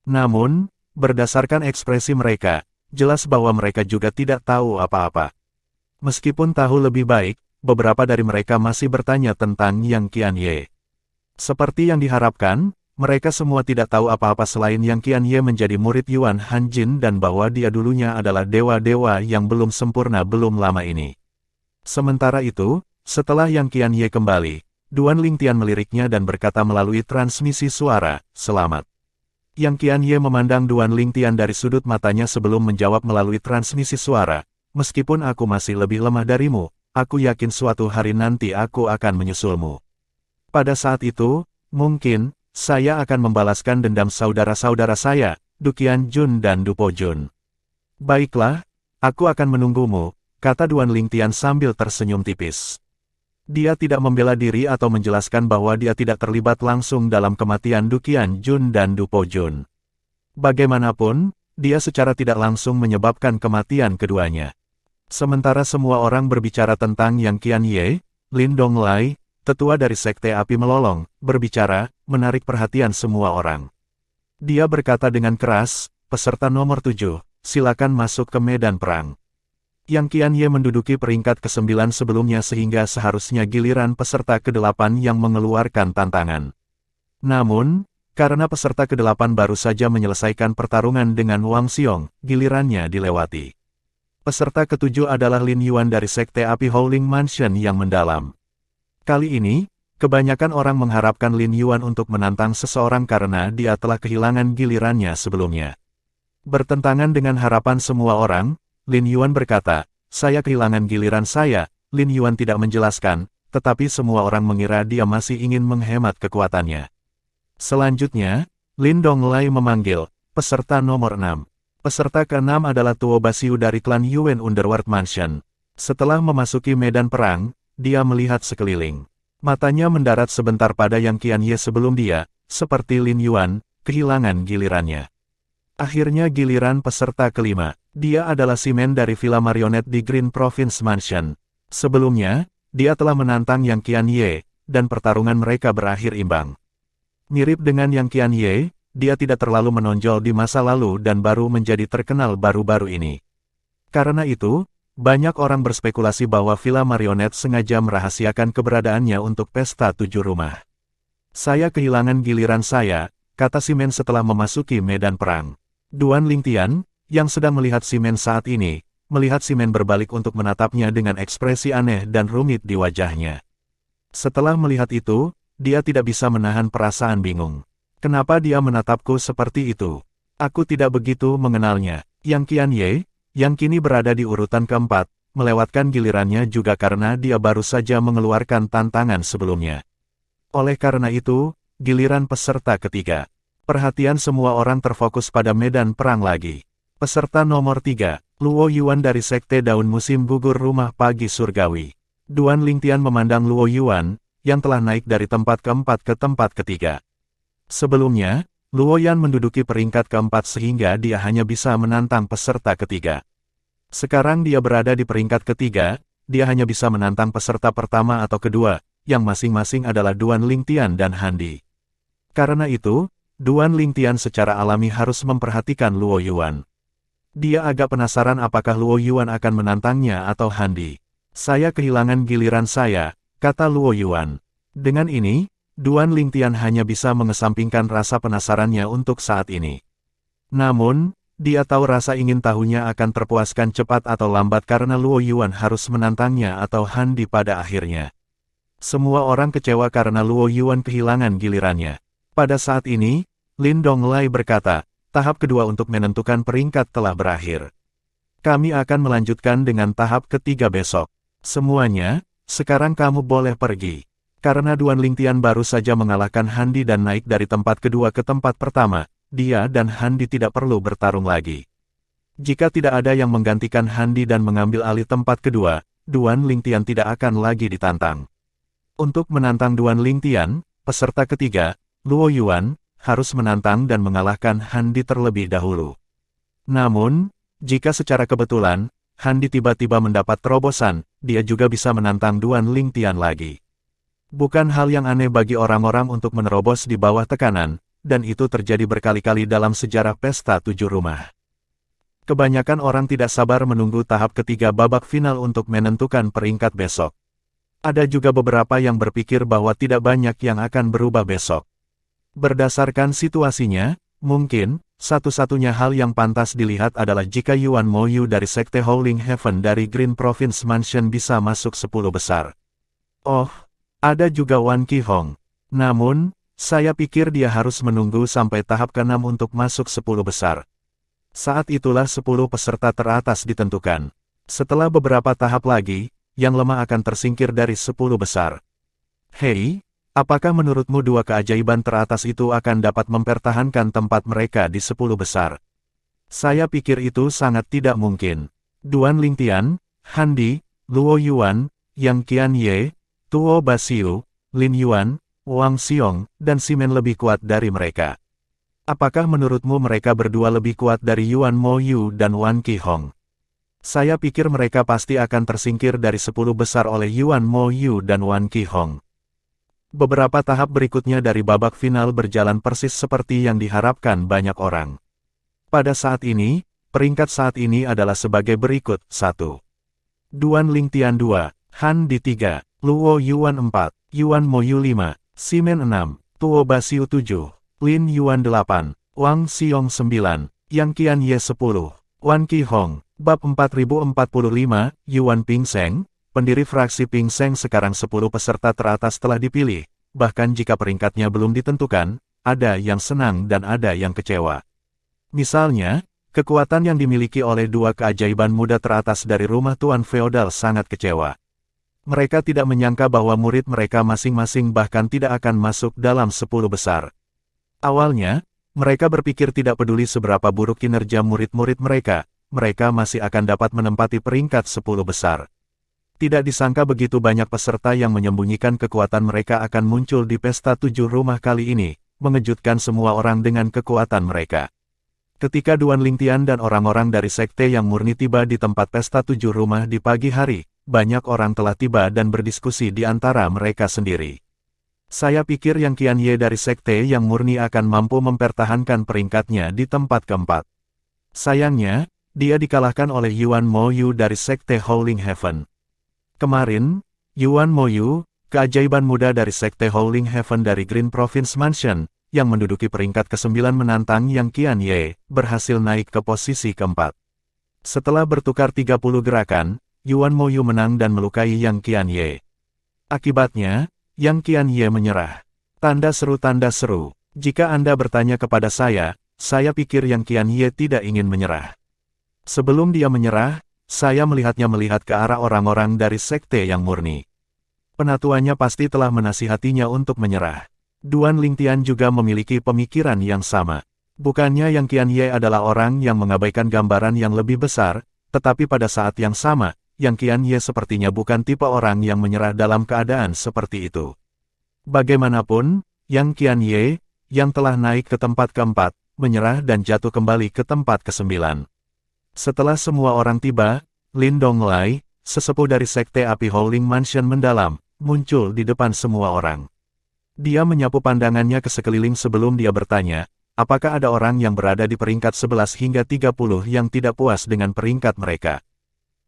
S1: Namun, berdasarkan ekspresi mereka, jelas bahwa mereka juga tidak tahu apa-apa. Meskipun tahu lebih baik, beberapa dari mereka masih bertanya tentang Yang Qianye. Seperti yang diharapkan, mereka semua tidak tahu apa-apa selain Yang Qianye menjadi murid Yuan Hanjin dan bahwa dia dulunya adalah dewa-dewa yang belum sempurna belum lama ini. Sementara itu, setelah Yang Qianye kembali, Duan Lingtian meliriknya dan berkata melalui transmisi suara, "Selamat." Yang Qianye memandang Duan Lingtian dari sudut matanya sebelum menjawab melalui transmisi suara, "Meskipun aku masih lebih lemah darimu, aku yakin suatu hari nanti aku akan menyusulmu. Pada saat itu, mungkin, saya akan membalaskan dendam saudara-saudara saya, Du Qianjun dan Du Pojun." "Baiklah, aku akan menunggumu," kata Duan Lingtian sambil tersenyum tipis. Dia tidak membela diri atau menjelaskan bahwa dia tidak terlibat langsung dalam kematian Du Qianjun dan Du Pojun. Bagaimanapun, dia secara tidak langsung menyebabkan kematian keduanya. Sementara semua orang berbicara tentang Yang Qianye, Lin Donglai, tetua dari Sekte Api Melolong, berbicara, menarik perhatian semua orang. Dia berkata dengan keras, "Peserta nomor 7, silakan masuk ke medan perang." Yang Qianye menduduki peringkat ke-9 sebelumnya sehingga seharusnya giliran peserta ke-8 yang mengeluarkan tantangan. Namun, karena peserta ke-8 baru saja menyelesaikan pertarungan dengan Wang Xiong, gilirannya dilewati. Peserta ke-7 adalah Lin Yuan dari Sekte Api Howling Mansion yang mendalam. Kali ini, kebanyakan orang mengharapkan Lin Yuan untuk menantang seseorang karena dia telah kehilangan gilirannya sebelumnya. Bertentangan dengan harapan semua orang, Lin Yuan berkata, "Saya kehilangan giliran saya." Lin Yuan tidak menjelaskan, tetapi semua orang mengira dia masih ingin menghemat kekuatannya. Selanjutnya, Lin Donglai memanggil peserta nomor 6. Peserta ke-6 adalah Tuo Basiu dari klan Yuan Underworld Mansion. Setelah memasuki medan perang, dia melihat sekeliling. Matanya mendarat sebentar pada Yang Qianye sebelum dia, seperti Lin Yuan, kehilangan gilirannya. Akhirnya giliran peserta ke-5. Dia adalah Simen dari Villa Marionette di Green Province Mansion. Sebelumnya, dia telah menantang Yang Qianye, dan pertarungan mereka berakhir imbang. Mirip dengan Yang Qianye, dia tidak terlalu menonjol di masa lalu dan baru menjadi terkenal baru-baru ini. Karena itu, banyak orang berspekulasi bahwa Villa Marionette sengaja merahasiakan keberadaannya untuk pesta 7 rumah. "Saya kehilangan giliran saya," kata Simen setelah memasuki medan perang. Duan Lingtian, yang sedang melihat Simen saat ini, melihat Simen berbalik untuk menatapnya dengan ekspresi aneh dan rumit di wajahnya. Setelah melihat itu, dia tidak bisa menahan perasaan bingung. Kenapa dia menatapku seperti itu? Aku tidak begitu mengenalnya. Yang Qianye, yang kini berada di urutan keempat, melewatkan gilirannya juga karena dia baru saja mengeluarkan tantangan sebelumnya. Oleh karena itu, giliran peserta ketiga. Perhatian semua orang terfokus pada medan perang lagi. Peserta nomor 3, Luo Yuan dari Sekte Daun Musim Gugur Rumah Pagi Surgawi. Duan Lingtian memandang Luo Yuan, yang telah naik dari tempat keempat ke tempat ketiga. Sebelumnya, Luo Yan menduduki peringkat keempat sehingga dia hanya bisa menantang peserta ketiga. Sekarang dia berada di peringkat ketiga, dia hanya bisa menantang peserta pertama atau kedua, yang masing-masing adalah Duan Lingtian dan Handi. Karena itu, Duan Lingtian secara alami harus memperhatikan Luo Yuan. Dia agak penasaran apakah Luo Yuan akan menantangnya atau Handi. "Saya kehilangan giliran saya," kata Luo Yuan. Dengan ini, Duan Lingtian hanya bisa mengesampingkan rasa penasarannya untuk saat ini. Namun, dia tahu rasa ingin tahunya akan terpuaskan cepat atau lambat karena Luo Yuan harus menantangnya atau Handi pada akhirnya. Semua orang kecewa karena Luo Yuan kehilangan gilirannya. Pada saat ini, Lin Donglai berkata, "Tahap kedua untuk menentukan peringkat telah berakhir. Kami akan melanjutkan dengan tahap ketiga besok. Semuanya, sekarang kamu boleh pergi." Karena Duan Lingtian baru saja mengalahkan Handi dan naik dari tempat kedua ke tempat pertama, dia dan Handi tidak perlu bertarung lagi. Jika tidak ada yang menggantikan Handi dan mengambil alih tempat kedua, Duan Lingtian tidak akan lagi ditantang. Untuk menantang Duan Lingtian, peserta ketiga, Luo Yuan, harus menantang dan mengalahkan Handi terlebih dahulu. Namun, jika secara kebetulan, Handi tiba-tiba mendapat terobosan, dia juga bisa menantang Duan Lingtian lagi. Bukan hal yang aneh bagi orang-orang untuk menerobos di bawah tekanan, dan itu terjadi berkali-kali dalam sejarah pesta 7 rumah. Kebanyakan orang tidak sabar menunggu tahap ketiga babak final untuk menentukan peringkat besok. Ada juga beberapa yang berpikir bahwa tidak banyak yang akan berubah besok. Berdasarkan situasinya, mungkin, satu-satunya hal yang pantas dilihat adalah jika Yuan Moyu dari Sekte Howling Heaven dari Green Province Mansion bisa masuk 10 besar. Oh, ada juga Wan Qihong. Namun, saya pikir dia harus menunggu sampai tahap ke-6 untuk masuk 10 besar. Saat itulah 10 peserta teratas ditentukan. Setelah beberapa tahap lagi, yang lemah akan tersingkir dari 10 besar. Hei, apakah menurutmu dua keajaiban teratas itu akan dapat mempertahankan tempat mereka di 10 besar? Saya pikir itu sangat tidak mungkin. Duan Lingtian, Handi, Luo Yuan, Yang Qianye, Tuo Basiu, Lin Yuan, Wang Xiong, dan Ximen lebih kuat dari mereka. Apakah menurutmu mereka berdua lebih kuat dari Yuan Moyu dan Wan Qihong? Saya pikir mereka pasti akan tersingkir dari 10 besar oleh Yuan Moyu dan Wan Qihong. Beberapa tahap berikutnya dari babak final berjalan persis seperti yang diharapkan banyak orang. Pada saat ini, peringkat saat ini adalah sebagai berikut: 1. Duan Lingtian 2, Handi 3, Luo Yuan 4, Yuan Moyu 5, Ximen 6, Tuo Basiu 7, Lin Yuan 8, Wang Xiong 9, Yang Qianye 10, Wan Qihong. Bab 4045, Yuan Pingseng, pendiri fraksi Pingseng sekarang 10 peserta teratas telah dipilih, bahkan jika peringkatnya belum ditentukan, ada yang senang dan ada yang kecewa. Misalnya, kekuatan yang dimiliki oleh dua keajaiban muda teratas dari rumah Tuan Feodal sangat kecewa. Mereka tidak menyangka bahwa murid mereka masing-masing bahkan tidak akan masuk dalam 10 besar. Awalnya, mereka berpikir tidak peduli seberapa buruk kinerja murid-murid mereka masih akan dapat menempati peringkat 10 besar. Tidak disangka begitu banyak peserta yang menyembunyikan kekuatan mereka akan muncul di pesta 7 rumah kali ini, mengejutkan semua orang dengan kekuatan mereka. Ketika Duan Lingtian dan orang-orang dari sekte yang murni tiba di tempat pesta 7 rumah di pagi hari, banyak orang telah tiba dan berdiskusi di antara mereka sendiri. Saya pikir Yang Qianye dari sekte yang murni akan mampu mempertahankan peringkatnya di tempat keempat. Sayangnya, dia dikalahkan oleh Yuan Moyu dari Sekte Howling Heaven. Kemarin, Yuan Moyu, keajaiban muda dari Sekte Howling Heaven dari Green Province Mansion, yang menduduki peringkat ke-9 menantang Yang Qianye, berhasil naik ke posisi keempat. Setelah bertukar 30 gerakan, Yuan Moyu menang dan melukai Yang Qianye. Akibatnya, Yang Qianye menyerah. Tanda seru. Jika Anda bertanya kepada saya pikir Yang Qianye tidak ingin menyerah. Sebelum dia menyerah, saya melihatnya melihat ke arah orang-orang dari sekte yang murni. Penatuannya pasti telah menasihatinya untuk menyerah. Duan Lingtian juga memiliki pemikiran yang sama. Bukannya Yang Qianye adalah orang yang mengabaikan gambaran yang lebih besar, tetapi pada saat yang sama, Yang Qianye sepertinya bukan tipe orang yang menyerah dalam keadaan seperti itu. Bagaimanapun, Yang Qianye, yang telah naik ke tempat keempat, menyerah dan jatuh kembali ke tempat ke-9. Setelah semua orang tiba, Lin Donglai, sesepuh dari Sekte Api Howling Mansion Mendalam, muncul di depan semua orang. Dia menyapu pandangannya ke sekeliling sebelum dia bertanya, apakah ada orang yang berada di peringkat 11 hingga 30 yang tidak puas dengan peringkat mereka?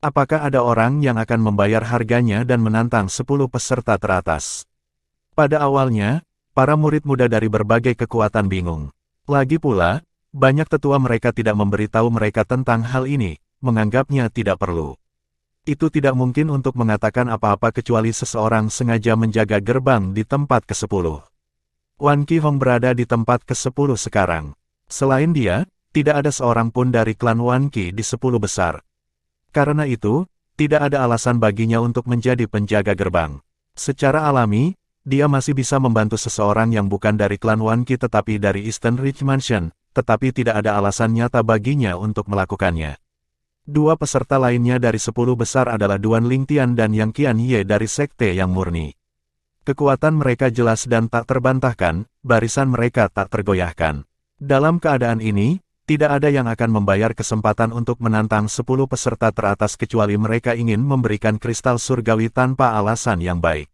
S1: Apakah ada orang yang akan membayar harganya dan menantang 10 peserta teratas? Pada awalnya, para murid muda dari berbagai kekuatan bingung. Lagi pula, banyak tetua mereka tidak memberitahu mereka tentang hal ini, menganggapnya tidak perlu. Itu tidak mungkin untuk mengatakan apa-apa kecuali seseorang sengaja menjaga gerbang di tempat ke-10. Wan Qihong berada di tempat ke-10 sekarang. Selain dia, tidak ada seorang pun dari klan Wan Qi di 10 besar. Karena itu, tidak ada alasan baginya untuk menjadi penjaga gerbang. Secara alami, dia masih bisa membantu seseorang yang bukan dari klan Wan Qi tetapi dari Eastern Ridge Mansion, tetapi tidak ada alasan nyata baginya untuk melakukannya. Dua peserta lainnya dari 10 besar adalah Duan Lingtian dan Yang Qianye dari sekte yang murni. Kekuatan mereka jelas dan tak terbantahkan, barisan mereka tak tergoyahkan. Dalam keadaan ini, Tidak ada yang akan membayar kesempatan untuk menantang 10 peserta teratas kecuali mereka ingin memberikan kristal surgawi tanpa alasan yang baik.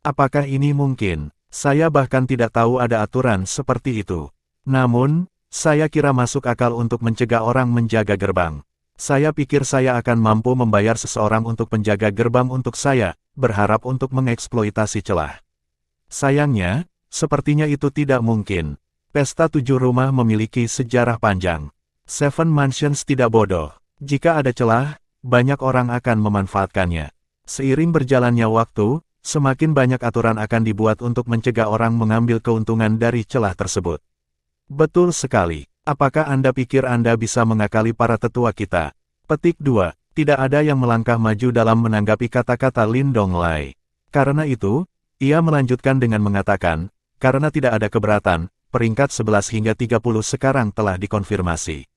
S1: Apakah ini mungkin? Saya bahkan tidak tahu ada aturan seperti itu. Namun, saya kira masuk akal untuk mencegah orang menjaga gerbang. Saya pikir saya akan mampu membayar seseorang untuk penjaga gerbang untuk saya, berharap untuk mengeksploitasi celah. Sayangnya, sepertinya itu tidak mungkin. Pesta 7 rumah memiliki sejarah panjang. Seven Mansions tidak bodoh. Jika ada celah, banyak orang akan memanfaatkannya. Seiring berjalannya waktu, semakin banyak aturan akan dibuat untuk mencegah orang mengambil keuntungan dari celah tersebut. Betul sekali. Apakah Anda pikir Anda bisa mengakali para tetua kita? Petik 2. Tidak ada yang melangkah maju dalam menanggapi kata-kata Lin Donglai. Karena itu, ia melanjutkan dengan mengatakan, karena tidak ada keberatan, peringkat 11 hingga 30 sekarang telah dikonfirmasi.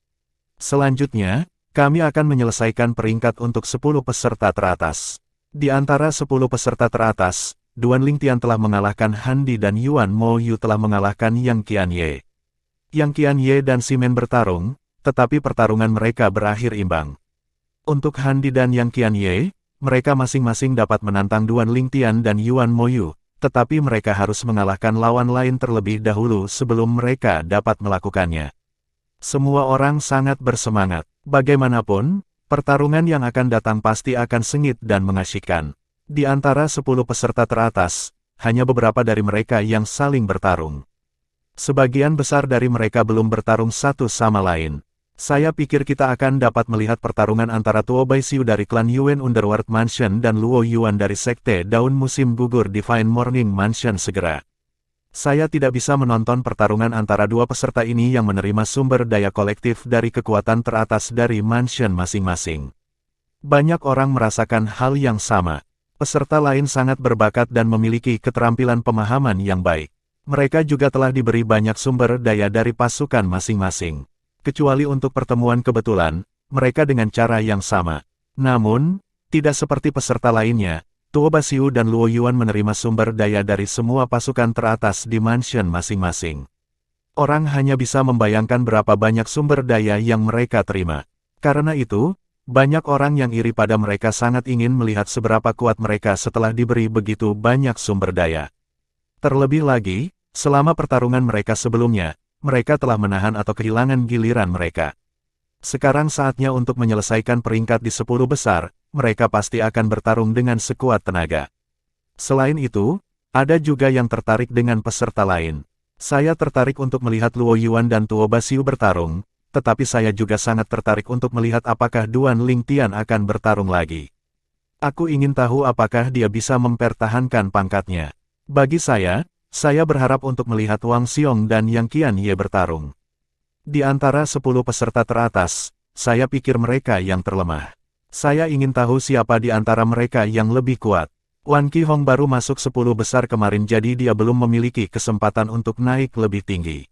S1: Selanjutnya, kami akan menyelesaikan peringkat untuk 10 peserta teratas. Di antara 10 peserta teratas, Duan Lingtian telah mengalahkan Handi dan Yuan Mo Yu telah mengalahkan Yang Qianye. Yang Qianye dan Simen bertarung, tetapi pertarungan mereka berakhir imbang. Untuk Handi dan Yang Qianye, mereka masing-masing dapat menantang Duan Lingtian dan Yuan Mo Yu, tetapi mereka harus mengalahkan lawan lain terlebih dahulu sebelum mereka dapat melakukannya. Semua orang sangat bersemangat. Bagaimanapun, pertarungan yang akan datang pasti akan sengit dan mengasyikkan. Di antara 10 peserta teratas, hanya beberapa dari mereka yang saling bertarung. Sebagian besar dari mereka belum bertarung satu sama lain. Saya pikir kita akan dapat melihat pertarungan antara Tuo Baisiu dari klan Yuan Underworld Mansion dan Luo Yuan dari Sekte Daun Musim Gugur Divine Morning Mansion segera. Saya tidak bisa menonton pertarungan antara dua peserta ini yang menerima sumber daya kolektif dari kekuatan teratas dari mansion masing-masing. Banyak orang merasakan hal yang sama. Peserta lain sangat berbakat dan memiliki keterampilan pemahaman yang baik. Mereka juga telah diberi banyak sumber daya dari pasukan masing-masing. Kecuali untuk pertemuan kebetulan, mereka dengan cara yang sama. Namun, tidak seperti peserta lainnya, Tuo Baisiu dan Luo Yuan menerima sumber daya dari semua pasukan teratas di mansion masing-masing. Orang hanya bisa membayangkan berapa banyak sumber daya yang mereka terima. Karena itu, banyak orang yang iri pada mereka sangat ingin melihat seberapa kuat mereka setelah diberi begitu banyak sumber daya. Terlebih lagi, selama pertarungan mereka sebelumnya, mereka telah menahan atau kehilangan giliran mereka. Sekarang saatnya untuk menyelesaikan peringkat di 10 besar, mereka pasti akan bertarung dengan sekuat tenaga. Selain itu, ada juga yang tertarik dengan peserta lain. Saya tertarik untuk melihat Luo Yuan dan Tuo Baisiu bertarung, tetapi saya juga sangat tertarik untuk melihat apakah Duan Lingtian akan bertarung lagi. Aku ingin tahu apakah dia bisa mempertahankan pangkatnya. Bagi saya berharap untuk melihat Wang Xiong dan Yang Qianye bertarung. Di antara 10 peserta teratas, saya pikir mereka yang terlemah. Saya ingin tahu siapa di antara mereka yang lebih kuat. Wan Qihong baru masuk 10 besar kemarin jadi dia belum memiliki kesempatan untuk naik lebih tinggi.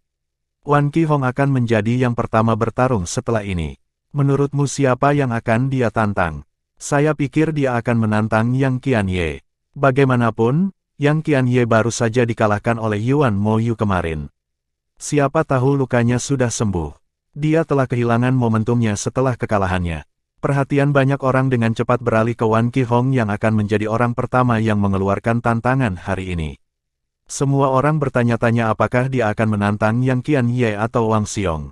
S1: Wan Qihong akan menjadi yang pertama bertarung setelah ini. Menurutmu siapa yang akan dia tantang? Saya pikir dia akan menantang Yang Qianye. Bagaimanapun, Yang Qianye baru saja dikalahkan oleh Yuan Mo Yu kemarin. Siapa tahu lukanya sudah sembuh. Dia telah kehilangan momentumnya setelah kekalahannya. Perhatian banyak orang dengan cepat beralih ke Wan Qihong yang akan menjadi orang pertama yang mengeluarkan tantangan hari ini. Semua orang bertanya-tanya apakah dia akan menantang Yang Qianye atau Wang Xiong.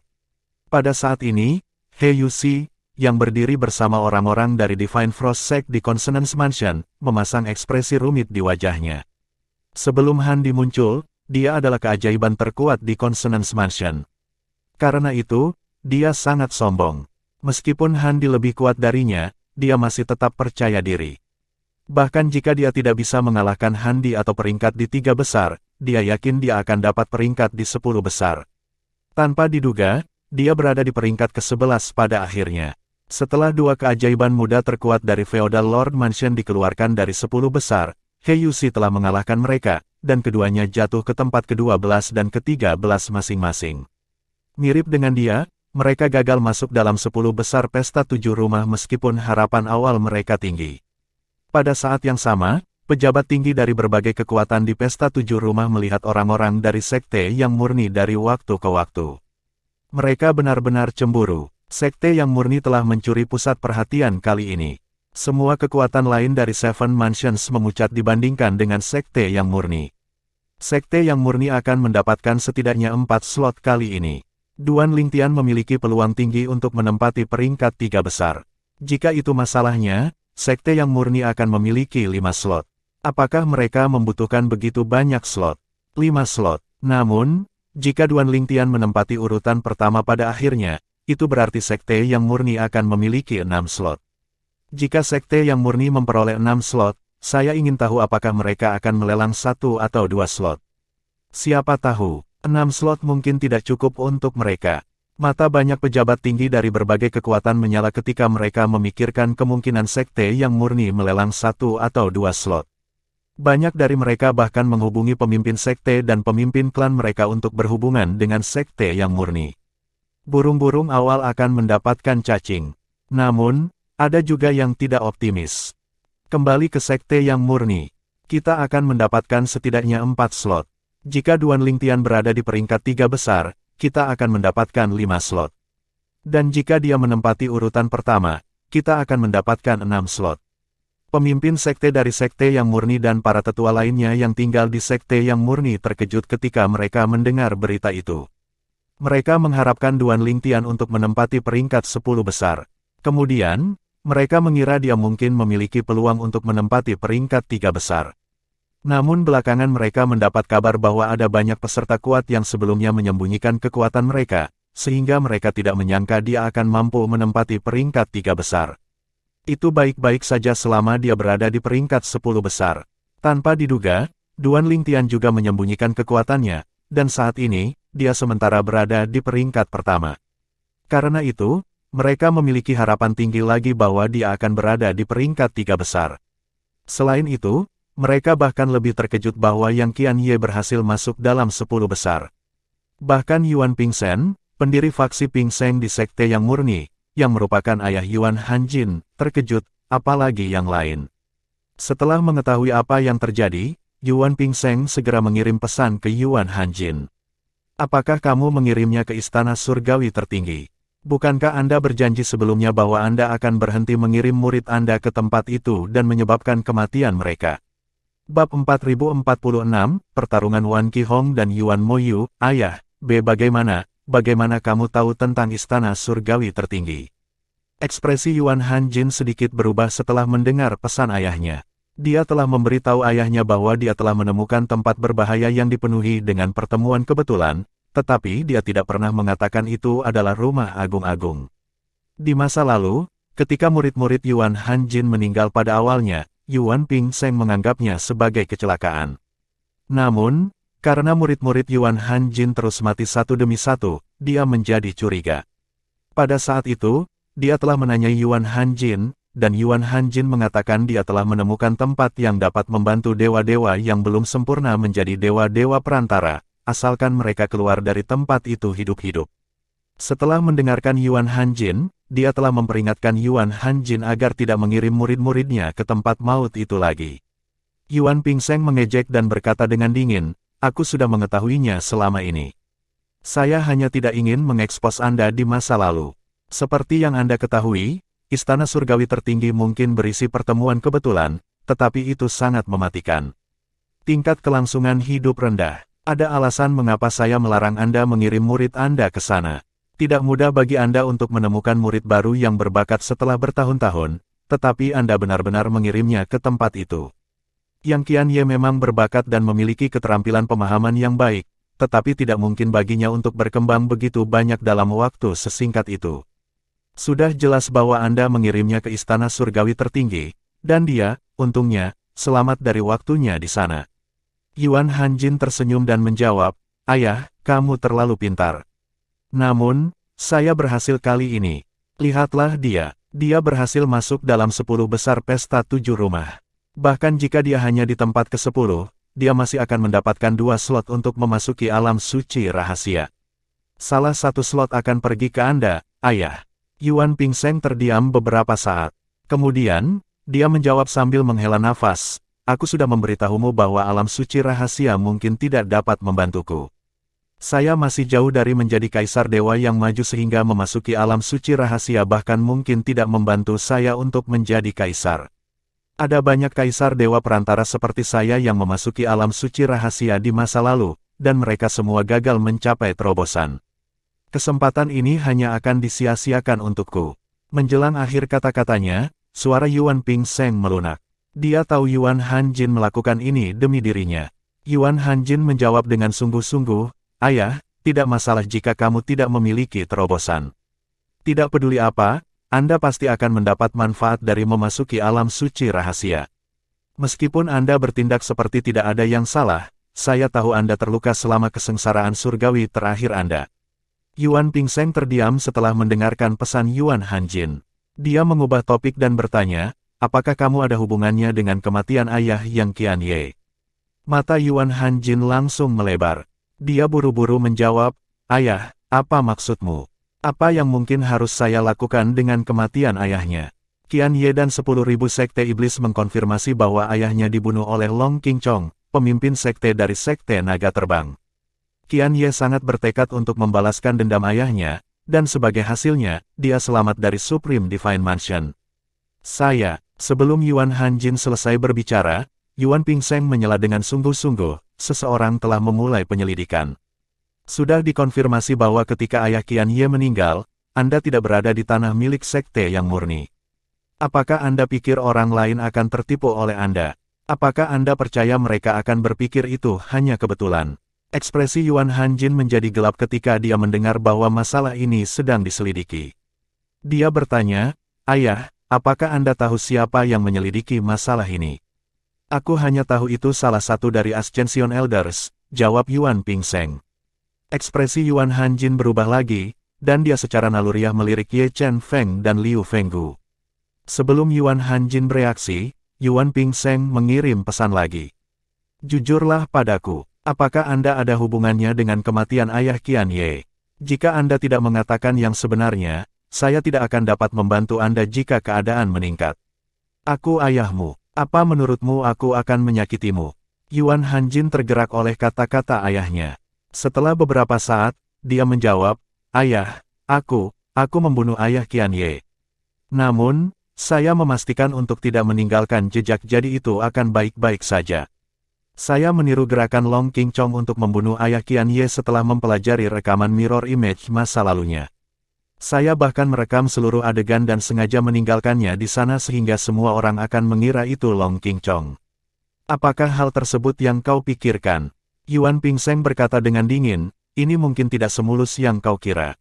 S1: Pada saat ini, He Yuxi, yang berdiri bersama orang-orang dari Divine Frost Sect di Consonance Mansion, memasang ekspresi rumit di wajahnya. Sebelum Handi muncul, dia adalah keajaiban terkuat di Consonance Mansion. Karena itu, dia sangat sombong. Meskipun Handi lebih kuat darinya, dia masih tetap percaya diri. Bahkan jika dia tidak bisa mengalahkan Handi atau peringkat di 3 besar, dia yakin dia akan dapat peringkat di 10 besar. Tanpa diduga, dia berada di peringkat ke-11 pada akhirnya. Setelah 2 keajaiban muda terkuat dari Feodal Lord Mansion dikeluarkan dari 10 besar, He Yuxi telah mengalahkan mereka, dan keduanya jatuh ke tempat ke-12 dan ke-13 masing-masing. Mirip dengan dia, mereka gagal masuk dalam 10 besar pesta 7 rumah meskipun harapan awal mereka tinggi. Pada saat yang sama, pejabat tinggi dari berbagai kekuatan di pesta 7 rumah melihat orang-orang dari sekte yang murni dari waktu ke waktu. Mereka benar-benar cemburu. Sekte yang murni telah mencuri pusat perhatian kali ini. Semua kekuatan lain dari Seven Mansions memucat dibandingkan dengan sekte yang murni. Sekte yang murni akan mendapatkan setidaknya 4 slot kali ini. Duan Lingtian memiliki peluang tinggi untuk menempati peringkat 3 besar. Jika itu masalahnya, sekte yang murni akan memiliki 5 slot. Apakah mereka membutuhkan begitu banyak slot? 5 slot. Namun, jika Duan Lingtian menempati urutan pertama pada akhirnya, itu berarti sekte yang murni akan memiliki 6 slot. Jika sekte yang murni memperoleh 6 slot, saya ingin tahu apakah mereka akan melelang 1 atau 2 slot. Siapa tahu, 6 slot mungkin tidak cukup untuk mereka. Mata banyak pejabat tinggi dari berbagai kekuatan menyala ketika mereka memikirkan kemungkinan sekte yang murni melelang 1 atau 2 slot. Banyak dari mereka bahkan menghubungi pemimpin sekte dan pemimpin klan mereka untuk berhubungan dengan sekte yang murni. Burung-burung awal akan mendapatkan cacing. Namun, ada juga yang tidak optimis. Kembali ke sekte yang murni. Kita akan mendapatkan setidaknya 4 slot. Jika Duan Lingtian berada di peringkat 3 besar, kita akan mendapatkan 5 slot. Dan jika dia menempati urutan pertama, kita akan mendapatkan 6 slot. Pemimpin sekte dari sekte yang murni dan para tetua lainnya yang tinggal di sekte yang murni terkejut ketika mereka mendengar berita itu. Mereka mengharapkan Duan Lingtian untuk menempati peringkat 10 besar. Kemudian, mereka mengira dia mungkin memiliki peluang untuk menempati peringkat 3 besar. Namun belakangan mereka mendapat kabar bahwa ada banyak peserta kuat yang sebelumnya menyembunyikan kekuatan mereka, sehingga mereka tidak menyangka dia akan mampu menempati peringkat 3 besar. Itu baik-baik saja selama dia berada di peringkat 10 besar. Tanpa diduga, Duan Lingtian juga menyembunyikan kekuatannya, dan saat ini, dia sementara berada di peringkat pertama. Karena itu, mereka memiliki harapan tinggi lagi bahwa dia akan berada di peringkat 3 besar. Selain itu, mereka bahkan lebih terkejut bahwa Yang Qianye berhasil masuk dalam 10 besar. Bahkan Yuan Pingsen, pendiri faksi Pingseng di sekte yang murni, yang merupakan ayah Yuan Hanjin, terkejut, apalagi yang lain. Setelah mengetahui apa yang terjadi, Yuan Pingsen segera mengirim pesan ke Yuan Hanjin. Apakah kamu mengirimnya ke istana surgawi tertinggi? Bukankah Anda berjanji sebelumnya bahwa Anda akan berhenti mengirim murid Anda ke tempat itu dan menyebabkan kematian mereka? Bab 4046, Pertarungan Wan Qihong dan Yuan Moyu. Ayah, bagaimana kamu tahu tentang istana surgawi tertinggi? Ekspresi Yuan Hanjin sedikit berubah setelah mendengar pesan ayahnya. Dia telah memberitahu ayahnya bahwa dia telah menemukan tempat berbahaya yang dipenuhi dengan pertemuan kebetulan, tetapi dia tidak pernah mengatakan itu adalah rumah agung-agung. Di masa lalu, ketika murid-murid Yuan Hanjin meninggal pada awalnya, Yuan Pingsen menganggapnya sebagai kecelakaan. Namun, karena murid-murid Yuan Hanjin terus mati satu demi satu, dia menjadi curiga. Pada saat itu, dia telah menanyai Yuan Hanjin, dan Yuan Hanjin mengatakan dia telah menemukan tempat yang dapat membantu dewa-dewa yang belum sempurna menjadi dewa-dewa perantara, asalkan mereka keluar dari tempat itu hidup-hidup. Setelah mendengarkan Yuan Hanjin, dia telah memperingatkan Yuan Hanjin agar tidak mengirim murid-muridnya ke tempat maut itu lagi. Yuan Pingsen mengejek dan berkata dengan dingin, aku sudah mengetahuinya selama ini. Saya hanya tidak ingin mengekspos Anda di masa lalu. Seperti yang Anda ketahui, istana surgawi tertinggi mungkin berisi pertemuan kebetulan, tetapi itu sangat mematikan. Tingkat kelangsungan hidup rendah. Ada alasan mengapa saya melarang Anda mengirim murid Anda ke sana. Tidak mudah bagi Anda untuk menemukan murid baru yang berbakat setelah bertahun-tahun, tetapi Anda benar-benar mengirimnya ke tempat itu. Yang Qianye memang berbakat dan memiliki keterampilan pemahaman yang baik, tetapi tidak mungkin baginya untuk berkembang begitu banyak dalam waktu sesingkat itu. Sudah jelas bahwa Anda mengirimnya ke istana surgawi tertinggi, dan dia, untungnya, selamat dari waktunya di sana. Yuan Hanjin tersenyum dan menjawab, ayah, kamu terlalu pintar. Namun, saya berhasil kali ini. Lihatlah dia berhasil masuk dalam 10 besar pesta 7 rumah. Bahkan jika dia hanya di tempat ke-10, dia masih akan mendapatkan 2 slot untuk memasuki alam suci rahasia. Salah satu slot akan pergi ke Anda, ayah. Yuan Pingsen terdiam beberapa saat. Kemudian, dia menjawab sambil menghela nafas, aku sudah memberitahumu bahwa alam suci rahasia mungkin tidak dapat membantuku. Saya masih jauh dari menjadi kaisar dewa yang maju sehingga memasuki alam suci rahasia bahkan mungkin tidak membantu saya untuk menjadi kaisar. Ada banyak kaisar dewa perantara seperti saya yang memasuki alam suci rahasia di masa lalu, dan mereka semua gagal mencapai terobosan. Kesempatan ini hanya akan disia-siakan untukku. Menjelang akhir kata-katanya, suara Yuan Pingseng melunak. Dia tahu Yuan Hanjin melakukan ini demi dirinya. Yuan Hanjin menjawab dengan sungguh-sungguh, "Ayah, tidak masalah jika kamu tidak memiliki terobosan. Tidak peduli apa, Anda pasti akan mendapat manfaat dari memasuki alam suci rahasia. Meskipun Anda bertindak seperti tidak ada yang salah, saya tahu Anda terluka selama kesengsaraan surgawi terakhir Anda." Yuan Pingseng terdiam setelah mendengarkan pesan Yuan Hanjin. Dia mengubah topik dan bertanya, "Apakah kamu ada hubungannya dengan kematian ayah yang Qian Ye?" Mata Yuan Hanjin langsung melebar. Dia buru-buru menjawab, "Ayah, apa maksudmu? Apa yang mungkin harus saya lakukan dengan kematian ayahnya?" Qian Ye dan 10.000 sekte iblis mengkonfirmasi bahwa ayahnya dibunuh oleh Long Qingchong, pemimpin sekte dari sekte naga terbang. Qian Ye sangat bertekad untuk membalaskan dendam ayahnya, dan sebagai hasilnya, dia selamat dari Supreme Divine Mansion. Sebelum Yuan Hanjin selesai berbicara, Yuan Pingseng menyela dengan sungguh-sungguh, seseorang telah memulai penyelidikan. Sudah dikonfirmasi bahwa ketika ayah Qian Ye meninggal, Anda tidak berada di tanah milik sekte yang murni. Apakah Anda pikir orang lain akan tertipu oleh Anda? Apakah Anda percaya mereka akan berpikir itu hanya kebetulan? Ekspresi Yuan Hanjin menjadi gelap ketika dia mendengar bahwa masalah ini sedang diselidiki. Dia bertanya, "Ayah, apakah Anda tahu siapa yang menyelidiki masalah ini?" "Aku hanya tahu itu salah satu dari Ascension Elders," jawab Yuan Pingseng. Ekspresi Yuan Hanjin berubah lagi, dan dia secara naluriah melirik Ye Chen Feng dan Liu Fenggu. Sebelum Yuan Hanjin bereaksi, Yuan Pingseng mengirim pesan lagi. "Jujurlah padaku, apakah Anda ada hubungannya dengan kematian ayah Qian Ye? Jika Anda tidak mengatakan yang sebenarnya, saya tidak akan dapat membantu Anda jika keadaan meningkat. Aku ayahmu. Apa menurutmu aku akan menyakitimu?" Yuan Hanjin tergerak oleh kata-kata ayahnya. Setelah beberapa saat, dia menjawab, "Ayah, aku membunuh ayah Qian Ye. Namun, saya memastikan untuk tidak meninggalkan jejak jadi itu akan baik-baik saja. Saya meniru gerakan Long Qingchong untuk membunuh ayah Qian Ye setelah mempelajari rekaman mirror image masa lalunya. Saya bahkan merekam seluruh adegan dan sengaja meninggalkannya di sana sehingga semua orang akan mengira itu Long Qingchong. Apakah hal tersebut yang kau pikirkan?" Yuan Pingseng berkata dengan dingin, "Ini mungkin tidak semulus yang kau kira.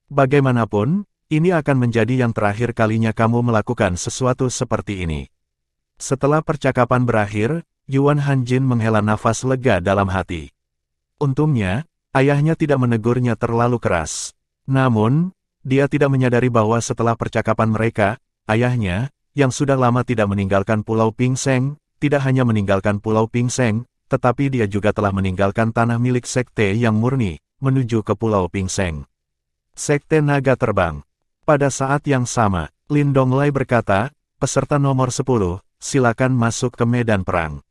S1: Bagaimanapun, ini akan menjadi yang terakhir kalinya kamu melakukan sesuatu seperti ini." Setelah percakapan berakhir, Yuan Hanjin menghela nafas lega dalam hati. Untungnya, ayahnya tidak menegurnya terlalu keras. Namun, dia tidak menyadari bahwa setelah percakapan mereka, ayahnya, yang sudah lama tidak meninggalkan Pulau Pingseng, tidak hanya meninggalkan Pulau Pingseng, tetapi dia juga telah meninggalkan tanah milik sekte yang murni, menuju ke Pulau Pingseng. Sekte Naga Terbang. Pada saat yang sama, Lin Donglai berkata, "Peserta nomor 10, silakan masuk ke medan perang."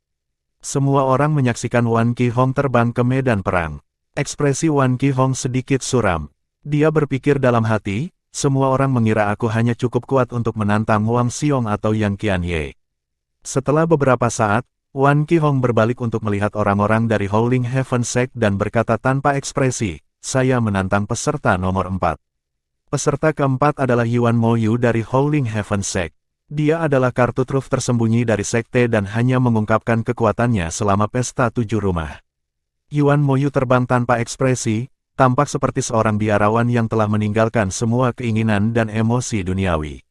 S1: Semua orang menyaksikan Wan Qihong terbang ke medan perang. Ekspresi Wan Qihong sedikit suram. Dia berpikir dalam hati, semua orang mengira aku hanya cukup kuat untuk menantang Wang Xiong atau Yang Qian Ye. Setelah beberapa saat, Wan Qihong berbalik untuk melihat orang-orang dari Howling Heaven Sect dan berkata tanpa ekspresi, "Saya menantang peserta nomor 4. Peserta keempat adalah Yuan Moyu dari Howling Heaven Sect. Dia adalah kartu truf tersembunyi dari sekte dan hanya mengungkapkan kekuatannya selama pesta 7 rumah. Yuan Moyu terbang tanpa ekspresi, tampak seperti seorang biarawan yang telah meninggalkan semua keinginan dan emosi duniawi.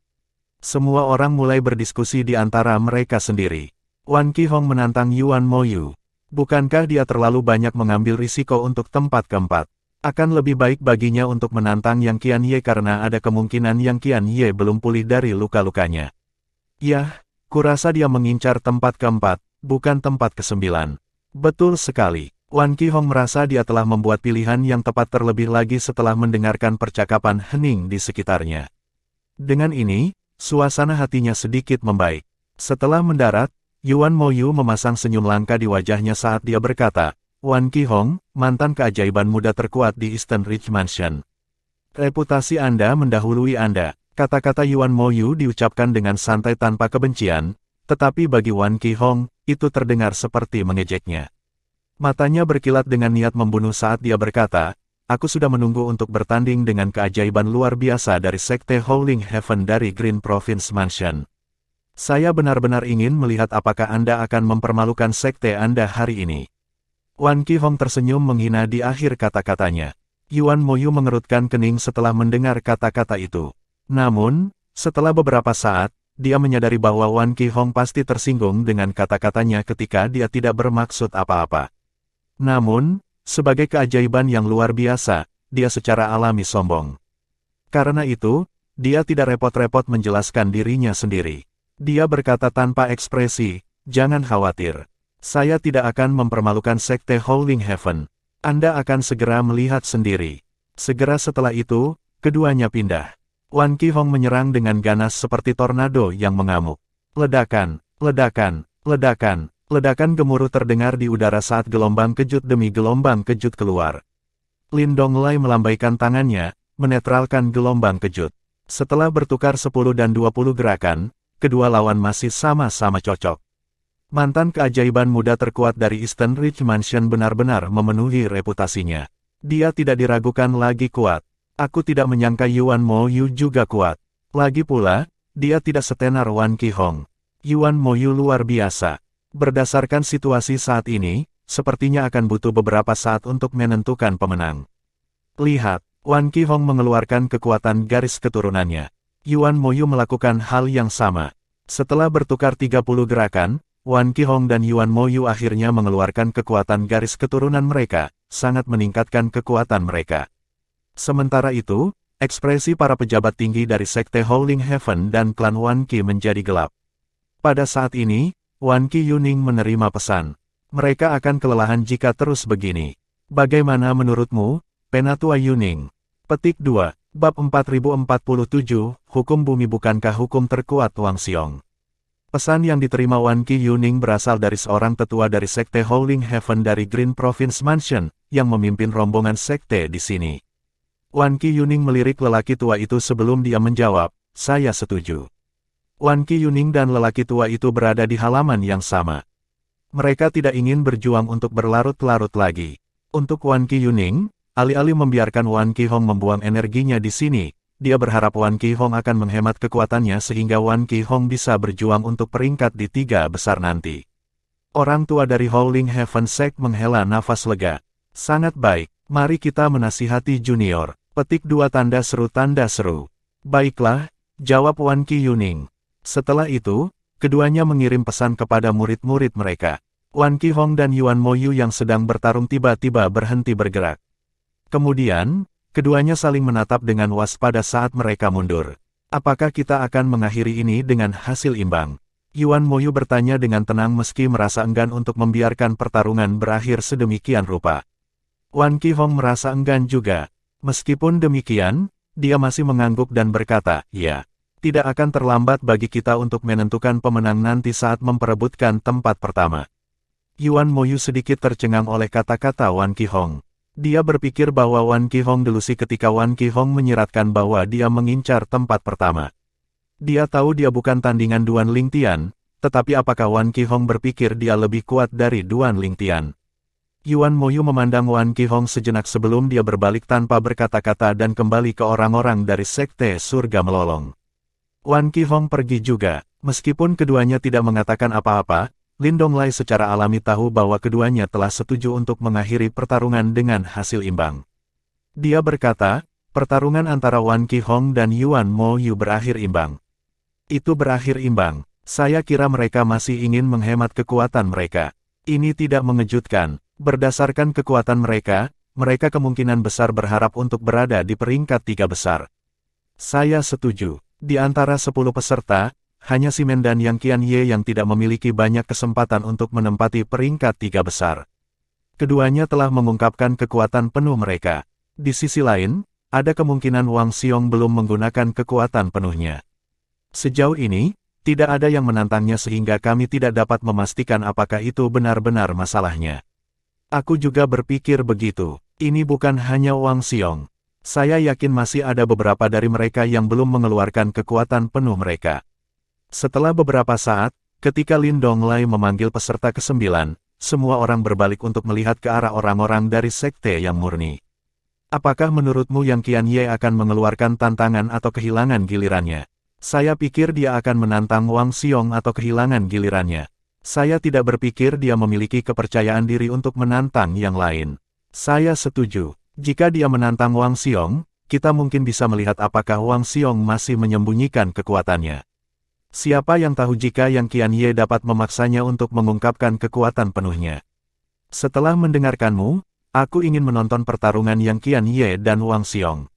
S1: Semua orang mulai berdiskusi di antara mereka sendiri. Wan Qihong menantang Yuan Moyu. Bukankah dia terlalu banyak mengambil risiko untuk tempat keempat? Akan lebih baik baginya untuk menantang Yang Qian Ye karena ada kemungkinan Yang Qian Ye belum pulih dari luka-lukanya. Yah, kurasa dia mengincar tempat keempat, bukan tempat ke-9. Betul sekali. Wan Qihong merasa dia telah membuat pilihan yang tepat terlebih lagi setelah mendengarkan percakapan hening di sekitarnya. Dengan ini, suasana hatinya sedikit membaik. Setelah mendarat, Yuan Moyu memasang senyum langka di wajahnya saat dia berkata, Wan Qihong, mantan keajaiban muda terkuat di Eastern Ridge Mansion. Reputasi Anda mendahului Anda. Kata-kata Yuan Moyu diucapkan dengan santai tanpa kebencian, tetapi bagi Wan Qihong, itu terdengar seperti mengejeknya. Matanya berkilat dengan niat membunuh saat dia berkata, "Aku sudah menunggu untuk bertanding dengan keajaiban luar biasa dari Sekte Howling Heaven dari Green Province Mansion. Saya benar-benar ingin melihat apakah Anda akan mempermalukan sekte Anda hari ini." Wan Qihong tersenyum menghina di akhir kata-katanya. Yuan Moyu mengerutkan kening setelah mendengar kata-kata itu. Namun, setelah beberapa saat, dia menyadari bahwa Wan Qihong pasti tersinggung dengan kata-katanya ketika dia tidak bermaksud apa-apa. Namun, sebagai keajaiban yang luar biasa, dia secara alami sombong. Karena itu, dia tidak repot-repot menjelaskan dirinya sendiri. Dia berkata tanpa ekspresi, "Jangan khawatir. Saya tidak akan mempermalukan Sekte Howling Heaven. Anda akan segera melihat sendiri." Segera setelah itu, keduanya pindah. Wan Qihong menyerang dengan ganas seperti tornado yang mengamuk. Ledakan, ledakan, ledakan, ledakan gemuruh terdengar di udara saat gelombang kejut demi gelombang kejut keluar. Lin Donglai melambaikan tangannya, menetralkan gelombang kejut. Setelah bertukar 10 dan 20 gerakan, kedua lawan masih sama-sama cocok. Mantan keajaiban muda terkuat dari Eastern Ridge Mansion benar-benar memenuhi reputasinya. Dia tidak diragukan lagi kuat. Aku tidak menyangka Yuan Moyu juga kuat. Lagi pula, dia tidak setenar Wan Qihong. Yuan Moyu luar biasa. Berdasarkan situasi saat ini, sepertinya akan butuh beberapa saat untuk menentukan pemenang. Lihat, Wan Qihong mengeluarkan kekuatan garis keturunannya. Yuan Moyu melakukan hal yang sama. Setelah bertukar 30 gerakan, Wan Qihong dan Yuan Moyu akhirnya mengeluarkan kekuatan garis keturunan mereka, sangat meningkatkan kekuatan mereka. Sementara itu, ekspresi para pejabat tinggi dari Sekte Howling Heaven dan klan Wan Qi menjadi gelap. Pada saat ini, Wan Qi Yuning menerima pesan. Mereka akan kelelahan jika terus begini. Bagaimana menurutmu, Penatua Yuning? Petik 2, Bab 4047, Hukum Bumi bukankah hukum terkuat Wang Xiong? Pesan yang diterima Wan Qi Yuning berasal dari seorang tetua dari Sekte Howling Heaven dari Green Province Mansion, yang memimpin rombongan sekte di sini. Wan Qi Yuning melirik lelaki tua itu sebelum dia menjawab, "Saya setuju." Wan Qi Yuning dan lelaki tua itu berada di halaman yang sama. Mereka tidak ingin berjuang untuk berlarut-larut lagi. Untuk Wan Qi Yuning, alih-alih membiarkan Wan Qihong membuang energinya di sini, dia berharap Wan Qihong akan menghemat kekuatannya sehingga Wan Qihong bisa berjuang untuk peringkat di 3 besar nanti. Orang tua dari Howling Heaven Sect menghela nafas lega. "Sangat baik, mari kita menasihati junior." Petik 2 tanda seru. "Baiklah," jawab Wan Qi Yuning. Setelah itu, keduanya mengirim pesan kepada murid-murid mereka. Wan Qihong dan Yuan Moyu yang sedang bertarung tiba-tiba berhenti bergerak. Kemudian, keduanya saling menatap dengan waspada saat mereka mundur. "Apakah kita akan mengakhiri ini dengan hasil imbang?" Yuan Moyu bertanya dengan tenang meski merasa enggan untuk membiarkan pertarungan berakhir sedemikian rupa. Wan Qihong merasa enggan juga. Meskipun demikian, dia masih mengangguk dan berkata, "Ya. Tidak akan terlambat bagi kita untuk menentukan pemenang nanti saat memperebutkan tempat pertama." Yuan Moyu sedikit tercengang oleh kata-kata Wan Qihong. Dia berpikir bahwa Wan Qihong delusi ketika Wan Qihong menyiratkan bahwa dia mengincar tempat pertama. Dia tahu dia bukan tandingan Duan Lingtian, tetapi apakah Wan Qihong berpikir dia lebih kuat dari Duan Lingtian? Yuan Moyu memandang Wan Qihong sejenak sebelum dia berbalik tanpa berkata-kata dan kembali ke orang-orang dari Sekte Surga Melolong. Wan Qihong pergi juga. Meskipun keduanya tidak mengatakan apa-apa, Lin Donglai secara alami tahu bahwa keduanya telah setuju untuk mengakhiri pertarungan dengan hasil imbang. Dia berkata, pertarungan antara Wan Qihong dan Yuan Moyu berakhir imbang. Itu berakhir imbang. Saya kira mereka masih ingin menghemat kekuatan mereka. Ini tidak mengejutkan. Berdasarkan kekuatan mereka, mereka kemungkinan besar berharap untuk berada di peringkat 3 besar. Saya setuju. Di antara 10 peserta, hanya Simen dan Yang Qianye yang tidak memiliki banyak kesempatan untuk menempati peringkat 3 besar. Keduanya telah mengungkapkan kekuatan penuh mereka. Di sisi lain, ada kemungkinan Wang Xiong belum menggunakan kekuatan penuhnya. Sejauh ini, tidak ada yang menantangnya sehingga kami tidak dapat memastikan apakah itu benar-benar masalahnya. Aku juga berpikir begitu. Ini bukan hanya Wang Xiong. Saya yakin masih ada beberapa dari mereka yang belum mengeluarkan kekuatan penuh mereka. Setelah beberapa saat, ketika Lin Donglai memanggil peserta ke-9, semua orang berbalik untuk melihat ke arah orang-orang dari sekte yang murni. Apakah menurutmu Yang Qianye akan mengeluarkan tantangan atau kehilangan gilirannya? Saya pikir dia akan menantang Wang Xiong atau kehilangan gilirannya. Saya tidak berpikir dia memiliki kepercayaan diri untuk menantang yang lain. Saya setuju. Jika dia menantang Wang Xiong, kita mungkin bisa melihat apakah Wang Xiong masih menyembunyikan kekuatannya. Siapa yang tahu jika Yang Qianye dapat memaksanya untuk mengungkapkan kekuatan penuhnya. Setelah mendengarkanmu, aku ingin menonton pertarungan Yang Qianye dan Wang Xiong.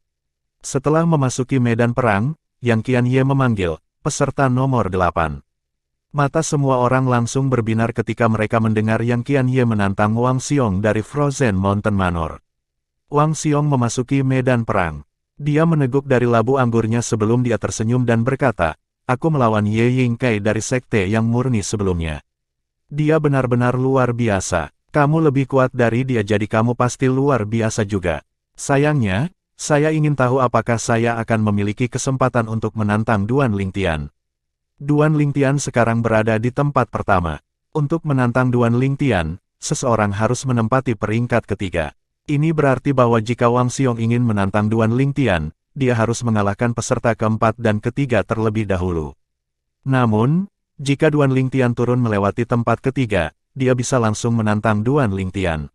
S1: Setelah memasuki medan perang, Yang Qianye memanggil peserta nomor 8. Mata semua orang langsung berbinar ketika mereka mendengar Yang Qianye menantang Wang Xiong dari Frozen Mountain Manor. Wang Xiong memasuki medan perang. Dia meneguk dari labu anggurnya sebelum dia tersenyum dan berkata, "Aku melawan Ye Yingkai dari sekte yang murni sebelumnya. Dia benar-benar luar biasa. Kamu lebih kuat dari dia jadi kamu pasti luar biasa juga. Sayangnya, saya ingin tahu apakah saya akan memiliki kesempatan untuk menantang Duan Lingtian." Duan Lingtian sekarang berada di tempat pertama. Untuk menantang Duan Lingtian, seseorang harus menempati peringkat ketiga. Ini berarti bahwa jika Wang Xiong ingin menantang Duan Lingtian, dia harus mengalahkan peserta keempat dan ketiga terlebih dahulu. Namun, jika Duan Lingtian turun melewati tempat ketiga, dia bisa langsung menantang Duan Lingtian.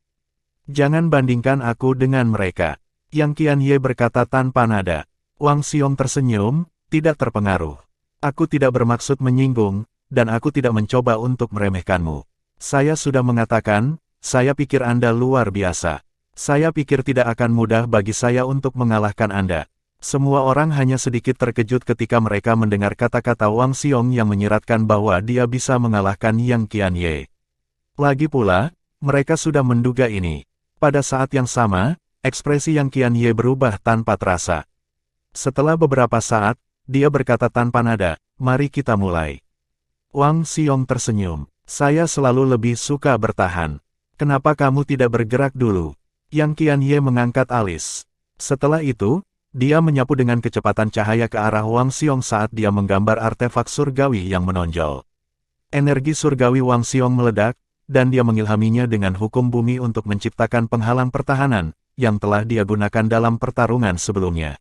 S1: Jangan bandingkan aku dengan mereka. Yang Qianye berkata tanpa nada. Wang Xiong tersenyum, tidak terpengaruh. Aku tidak bermaksud menyinggung, dan aku tidak mencoba untuk meremehkanmu. Saya sudah mengatakan, saya pikir Anda luar biasa. Saya pikir tidak akan mudah bagi saya untuk mengalahkan Anda. Semua orang hanya sedikit terkejut ketika mereka mendengar kata-kata Wang Xiong yang menyiratkan bahwa dia bisa mengalahkan Yang Qianye. Lagi pula, mereka sudah menduga ini. Pada saat yang sama, ekspresi Yang Qianye berubah tanpa terasa. Setelah beberapa saat, dia berkata tanpa nada, "Mari kita mulai." Wang Xiong tersenyum. "Saya selalu lebih suka bertahan. Kenapa kamu tidak bergerak dulu?" Yang Qianye mengangkat alis. Setelah itu, dia menyapu dengan kecepatan cahaya ke arah Wang Xiong saat dia menggambar artefak surgawi yang menonjol. Energi surgawi Wang Xiong meledak, dan dia mengilhaminya dengan hukum bumi untuk menciptakan penghalang pertahanan, yang telah dia gunakan dalam pertarungan sebelumnya.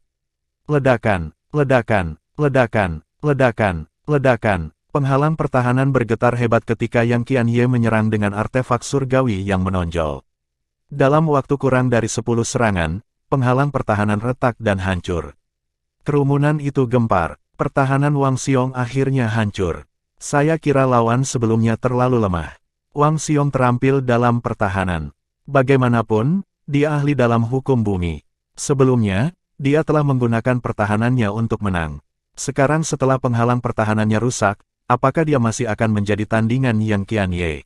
S1: Ledakan, ledakan, ledakan, ledakan, ledakan. Penghalang pertahanan bergetar hebat ketika Yang Qianye menyerang dengan artefak surgawi yang menonjol. Dalam waktu kurang dari 10 serangan, penghalang pertahanan retak dan hancur. Kerumunan itu gempar. Pertahanan Wang Xiong akhirnya hancur. Saya kira lawan sebelumnya terlalu lemah. Wang Xiong terampil dalam pertahanan. Bagaimanapun, dia ahli dalam hukum bumi. Sebelumnya, dia telah menggunakan pertahanannya untuk menang. Sekarang setelah penghalang pertahanannya rusak, apakah dia masih akan menjadi tandingan Yang Qianye?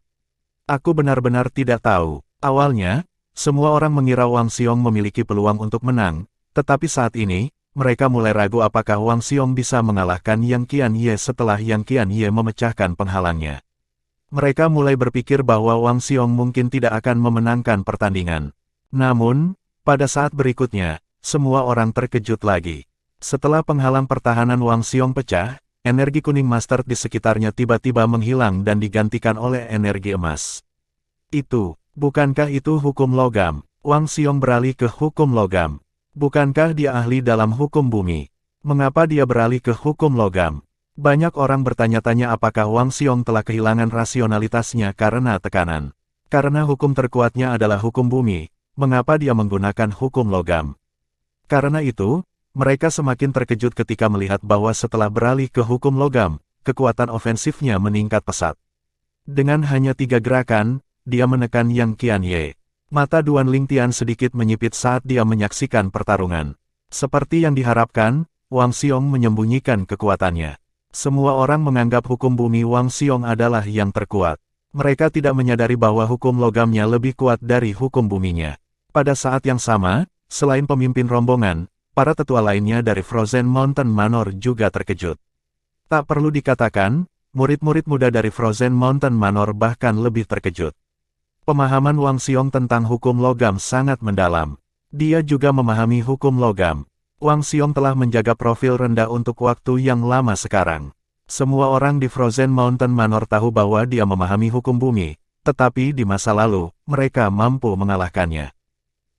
S1: Aku benar-benar tidak tahu. Awalnya, semua orang mengira Wang Xiong memiliki peluang untuk menang, tetapi saat ini, mereka mulai ragu apakah Wang Xiong bisa mengalahkan Yang Qianye setelah Yang Qianye memecahkan penghalangnya. Mereka mulai berpikir bahwa Wang Xiong mungkin tidak akan memenangkan pertandingan. Namun, pada saat berikutnya, semua orang terkejut lagi. Setelah penghalang pertahanan Wang Xiong pecah, energi kuning master di sekitarnya tiba-tiba menghilang dan digantikan oleh energi emas. Bukankah itu hukum logam? Wang Xiong beralih ke hukum logam. Bukankah dia ahli dalam hukum bumi? Mengapa dia beralih ke hukum logam? Banyak orang bertanya-tanya apakah Wang Xiong telah kehilangan rasionalitasnya karena tekanan. Karena hukum terkuatnya adalah hukum bumi, mengapa dia menggunakan hukum logam? Karena itu, mereka semakin terkejut ketika melihat bahwa setelah beralih ke hukum logam, kekuatan ofensifnya meningkat pesat. Dengan hanya 3 gerakan, dia menekan Yang Qianye. Mata Duan Lingtian sedikit menyipit saat dia menyaksikan pertarungan. Seperti yang diharapkan, Wang Xiong menyembunyikan kekuatannya. Semua orang menganggap hukum bumi Wang Xiong adalah yang terkuat. Mereka tidak menyadari bahwa hukum logamnya lebih kuat dari hukum buminya. Pada saat yang sama, selain pemimpin rombongan, para tetua lainnya dari Frozen Mountain Manor juga terkejut. Tak perlu dikatakan, murid-murid muda dari Frozen Mountain Manor bahkan lebih terkejut. Pemahaman Wang Xiong tentang hukum logam sangat mendalam. Dia juga memahami hukum logam. Wang Xiong telah menjaga profil rendah untuk waktu yang lama sekarang. Semua orang di Frozen Mountain Manor tahu bahwa dia memahami hukum bumi, tetapi di masa lalu, mereka mampu mengalahkannya.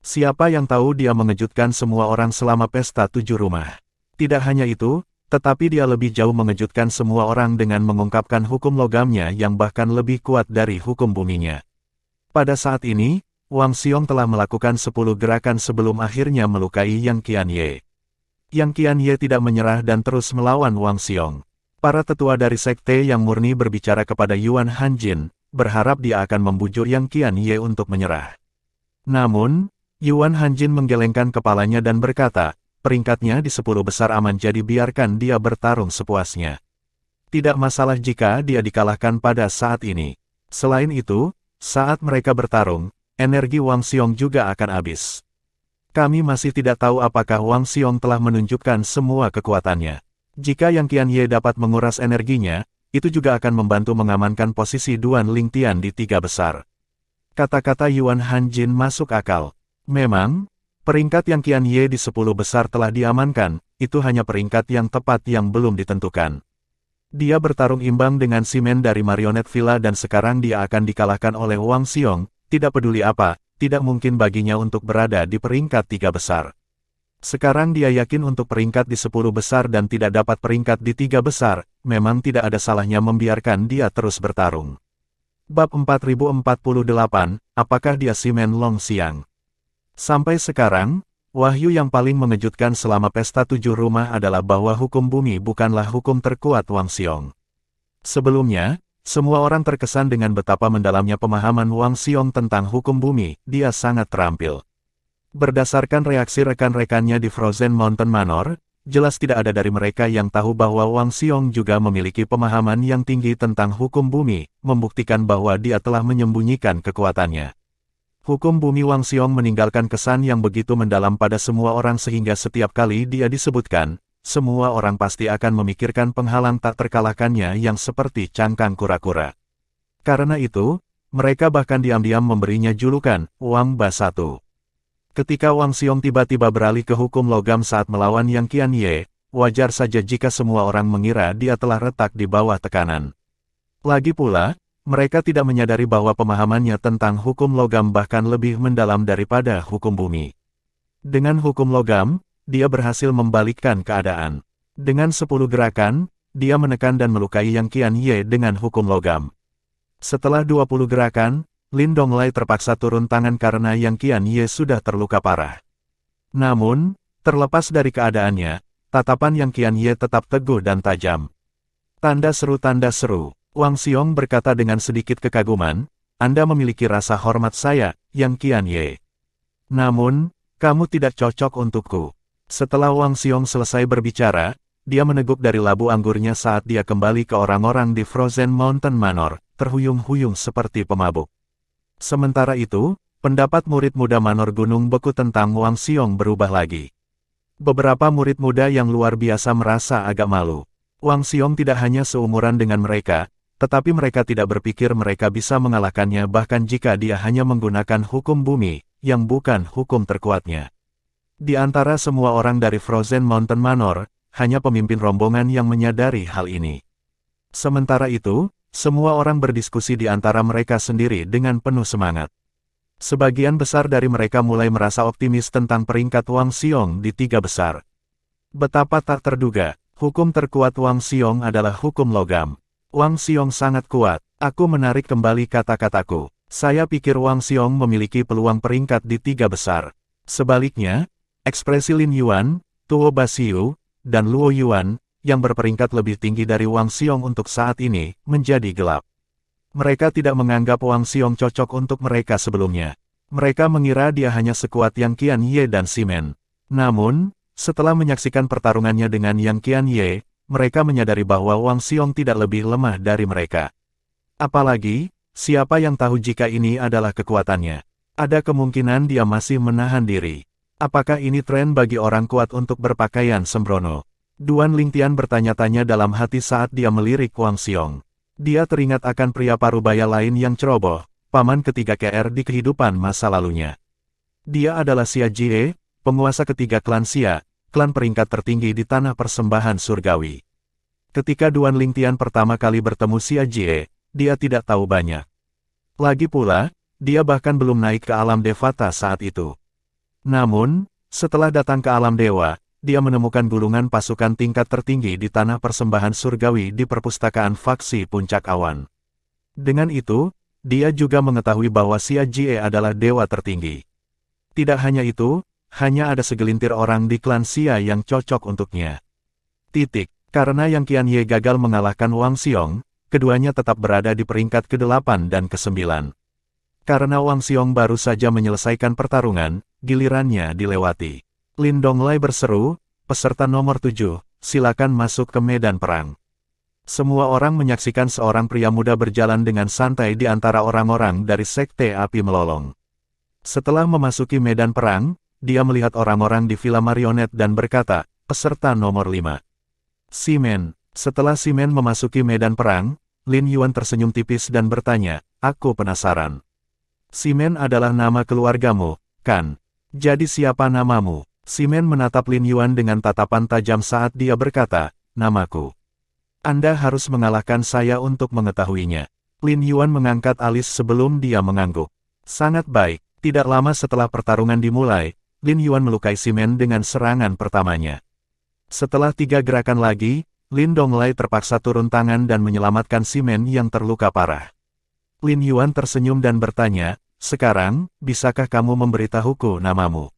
S1: Siapa yang tahu dia mengejutkan semua orang selama pesta 7 rumah. Tidak hanya itu, tetapi dia lebih jauh mengejutkan semua orang dengan mengungkapkan hukum logamnya yang bahkan lebih kuat dari hukum buminya. Pada saat ini, Wang Xiong telah melakukan 10 gerakan sebelum akhirnya melukai Yang Qianye. Yang Qianye tidak menyerah dan terus melawan Wang Xiong. Para tetua dari sekte yang murni berbicara kepada Yuan Hanjin, berharap dia akan membujuk Yang Qianye untuk menyerah. Namun, Yuan Hanjin menggelengkan kepalanya dan berkata, peringkatnya di 10 besar aman jadi biarkan dia bertarung sepuasnya. Tidak masalah jika dia dikalahkan pada saat ini. Selain itu, saat mereka bertarung, energi Wang Xiong juga akan habis. Kami masih tidak tahu apakah Wang Xiong telah menunjukkan semua kekuatannya. Jika Yang Qianye dapat menguras energinya, itu juga akan membantu mengamankan posisi Duan Lingtian di 3 besar. Kata-kata Yuan Hanjin masuk akal. Memang, peringkat Yang Qianye di 10 besar telah diamankan, itu hanya peringkat yang tepat yang belum ditentukan. Dia bertarung imbang dengan Simen dari Marionette Villa dan sekarang dia akan dikalahkan oleh Wang Xiong, tidak peduli apa, tidak mungkin baginya untuk berada di peringkat 3 besar. Sekarang dia yakin untuk peringkat di 10 besar dan tidak dapat peringkat di 3 besar, memang tidak ada salahnya membiarkan dia terus bertarung. Bab 4048, apakah dia Simen Long Xiang? Sampai sekarang, wahyu yang paling mengejutkan selama pesta 7 rumah adalah bahwa hukum bumi bukanlah hukum terkuat Wang Xiong. Sebelumnya, semua orang terkesan dengan betapa mendalamnya pemahaman Wang Xiong tentang hukum bumi, dia sangat terampil. Berdasarkan reaksi rekan-rekannya di Frozen Mountain Manor, jelas tidak ada dari mereka yang tahu bahwa Wang Xiong juga memiliki pemahaman yang tinggi tentang hukum bumi, membuktikan bahwa dia telah menyembunyikan kekuatannya. Hukum bumi Wang Xiong meninggalkan kesan yang begitu mendalam pada semua orang sehingga setiap kali dia disebutkan, semua orang pasti akan memikirkan penghalang tak terkalahkannya yang seperti cangkang kura-kura. Karena itu, mereka bahkan diam-diam memberinya julukan, Wang Ba Satu. Ketika Wang Xiong tiba-tiba beralih ke hukum logam saat melawan Yang Qianye, wajar saja jika semua orang mengira dia telah retak di bawah tekanan. Lagi pula, mereka tidak menyadari bahwa pemahamannya tentang hukum logam bahkan lebih mendalam daripada hukum bumi. Dengan hukum logam, dia berhasil membalikkan keadaan. Dengan 10 gerakan, dia menekan dan melukai Yang Qianye dengan hukum logam. Setelah 20 gerakan, Lin Donglai terpaksa turun tangan karena Yang Qianye sudah terluka parah. Namun, terlepas dari keadaannya, tatapan Yang Qianye tetap teguh dan tajam. Tanda seru, Wang Xiong berkata dengan sedikit kekaguman, Anda memiliki rasa hormat saya, Yang Qianye. Namun, kamu tidak cocok untukku. Setelah Wang Xiong selesai berbicara, dia meneguk dari labu anggurnya saat dia kembali ke orang-orang di Frozen Mountain Manor, terhuyung-huyung seperti pemabuk. Sementara itu, pendapat murid muda Manor Gunung Beku tentang Wang Xiong berubah lagi. Beberapa murid muda yang luar biasa merasa agak malu. Wang Xiong tidak hanya seumuran dengan mereka, tetapi mereka tidak berpikir mereka bisa mengalahkannya bahkan jika dia hanya menggunakan hukum bumi, yang bukan hukum terkuatnya. Di antara semua orang dari Frozen Mountain Manor, hanya pemimpin rombongan yang menyadari hal ini. Sementara itu, semua orang berdiskusi di antara mereka sendiri dengan penuh semangat. Sebagian besar dari mereka mulai merasa optimis tentang peringkat Wang Xiong di 3 besar. Betapa tak terduga, hukum terkuat Wang Xiong adalah hukum logam. Wang Xiong sangat kuat, aku menarik kembali kata-kataku. Saya pikir Wang Xiong memiliki peluang peringkat di 3 besar. Sebaliknya, ekspresi Lin Yuan, Tuo Basiu, dan Luo Yuan, yang berperingkat lebih tinggi dari Wang Xiong untuk saat ini, menjadi gelap. Mereka tidak menganggap Wang Xiong cocok untuk mereka sebelumnya. Mereka mengira dia hanya sekuat Yang Qianye dan Simen. Namun, setelah menyaksikan pertarungannya dengan Yang Qianye, mereka menyadari bahwa Wang Xiong tidak lebih lemah dari mereka. Apalagi, siapa yang tahu jika ini adalah kekuatannya? Ada kemungkinan dia masih menahan diri. Apakah ini tren bagi orang kuat untuk berpakaian sembrono? Duan Lingtian bertanya-tanya dalam hati saat dia melirik Wang Xiong. Dia teringat akan pria parubaya lain yang ceroboh, paman ketiga KR di kehidupan masa lalunya. Dia adalah Xia Jie, penguasa ketiga klan Xia, klan peringkat tertinggi di tanah persembahan surgawi. Ketika Duan Lingtian pertama kali bertemu Xia Jie, dia tidak tahu banyak. Lagi pula, dia bahkan belum naik ke alam Devata saat itu. Namun, setelah datang ke alam dewa, dia menemukan gulungan pasukan tingkat tertinggi di tanah persembahan surgawi di perpustakaan faksi Puncak Awan. Dengan itu, dia juga mengetahui bahwa Xia Jie adalah dewa tertinggi. Tidak hanya itu, hanya ada segelintir orang di klan Xia yang cocok untuknya. Karena Yang Qianye gagal mengalahkan Wang Xiong, keduanya tetap berada di peringkat ke-8 dan ke-9. Karena Wang Xiong baru saja menyelesaikan pertarungan, gilirannya dilewati. Lin Donglai berseru, "Peserta nomor 7, silakan masuk ke medan perang." Semua orang menyaksikan seorang pria muda berjalan dengan santai di antara orang-orang dari Sekte Api Melolong. Setelah memasuki medan perang, dia melihat orang-orang di Villa Marionet dan berkata, "Peserta nomor 5. Ximen." Setelah Ximen memasuki medan perang, Lin Yuan tersenyum tipis dan bertanya, "Aku penasaran. Ximen adalah nama keluargamu, kan? Jadi siapa namamu?" Ximen menatap Lin Yuan dengan tatapan tajam saat dia berkata, "Namaku." "Anda harus mengalahkan saya untuk mengetahuinya." Lin Yuan mengangkat alis sebelum dia mengangguk. "Sangat baik." Tidak lama setelah pertarungan dimulai, Lin Yuan melukai Ximen dengan serangan pertamanya. Setelah 3 gerakan lagi, Lin Donglai terpaksa turun tangan dan menyelamatkan Ximen yang terluka parah. Lin Yuan tersenyum dan bertanya, "Sekarang, bisakah kamu memberitahuku namamu?"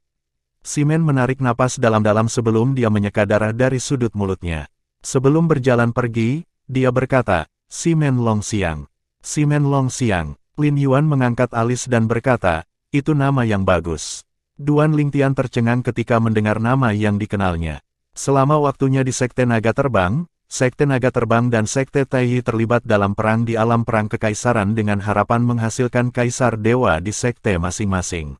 S1: Ximen menarik napas dalam-dalam sebelum dia menyeka darah dari sudut mulutnya. Sebelum berjalan pergi, dia berkata, "Ximen Longxiang." "Ximen Longxiang." Lin Yuan mengangkat alis dan berkata, "Itu nama yang bagus." Duan Lingtian tercengang ketika mendengar nama yang dikenalnya. Selama waktunya di Sekte Naga Terbang dan Sekte Taiyi terlibat dalam perang di alam perang kekaisaran dengan harapan menghasilkan kaisar dewa di sekte masing-masing.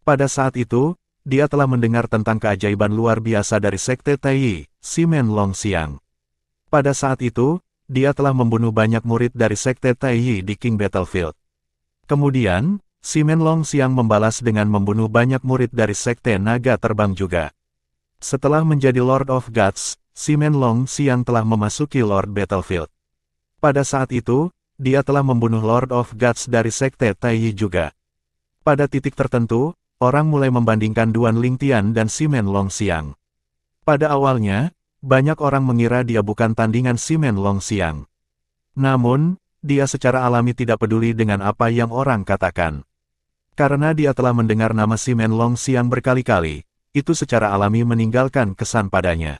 S1: Pada saat itu, dia telah mendengar tentang keajaiban luar biasa dari Sekte Taiyi, Ximen Longxiang. Pada saat itu, dia telah membunuh banyak murid dari Sekte Taiyi di King Battlefield. Kemudian, Ximen Longxiang membalas dengan membunuh banyak murid dari Sekte Naga Terbang juga. Setelah menjadi Lord of Gods, Ximen Longxiang telah memasuki Lord Battlefield. Pada saat itu, dia telah membunuh Lord of Gods dari Sekte Taiyi juga. Pada titik tertentu, orang mulai membandingkan Duan Lingtian dan Ximen Longxiang. Pada awalnya, banyak orang mengira dia bukan tandingan Ximen Longxiang. Namun, dia secara alami tidak peduli dengan apa yang orang katakan. Karena dia telah mendengar nama Ximen Longxiang berkali-kali, itu secara alami meninggalkan kesan padanya.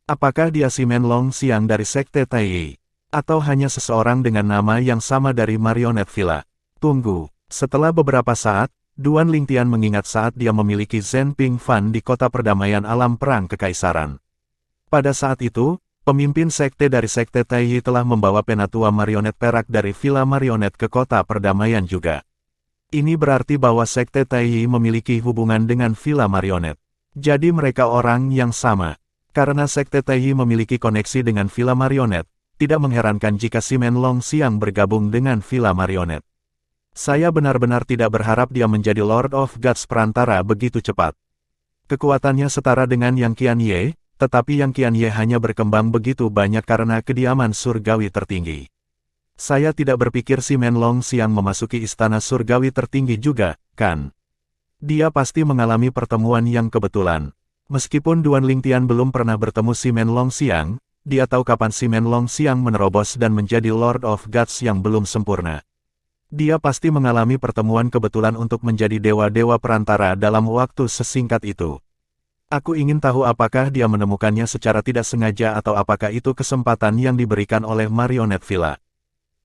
S1: Apakah dia Ximen Longxiang dari Sekte Taiyi? Atau hanya seseorang dengan nama yang sama dari Marionet Villa? Tunggu, setelah beberapa saat, Duan Lingtian mengingat saat dia memiliki Zhen Ping Fan di kota perdamaian alam perang kekaisaran. Pada saat itu, pemimpin sekte dari Sekte Taiyi telah membawa penatua marionet perak dari Villa Marionet ke kota perdamaian juga. Ini berarti bahwa Sekte Taiyi memiliki hubungan dengan Villa Marionet. Jadi mereka orang yang sama. Karena Sekte Taiyi memiliki koneksi dengan Villa Marionet, tidak mengherankan jika Ximen Longxiang bergabung dengan Villa Marionet. Saya benar-benar tidak berharap dia menjadi Lord of Gods perantara begitu cepat. Kekuatannya setara dengan Yang Qianye, tetapi Yang Qianye hanya berkembang begitu banyak karena kediaman surgawi tertinggi. Saya tidak berpikir Ximen Longxiang memasuki istana surgawi tertinggi juga, kan? Dia pasti mengalami pertemuan yang kebetulan. Meskipun Duan Lingtian belum pernah bertemu Ximen Longxiang, dia tahu kapan Ximen Longxiang menerobos dan menjadi Lord of Gods yang belum sempurna. Dia pasti mengalami pertemuan kebetulan untuk menjadi dewa-dewa perantara dalam waktu sesingkat itu. Aku ingin tahu apakah dia menemukannya secara tidak sengaja atau apakah itu kesempatan yang diberikan oleh Marionet Villa.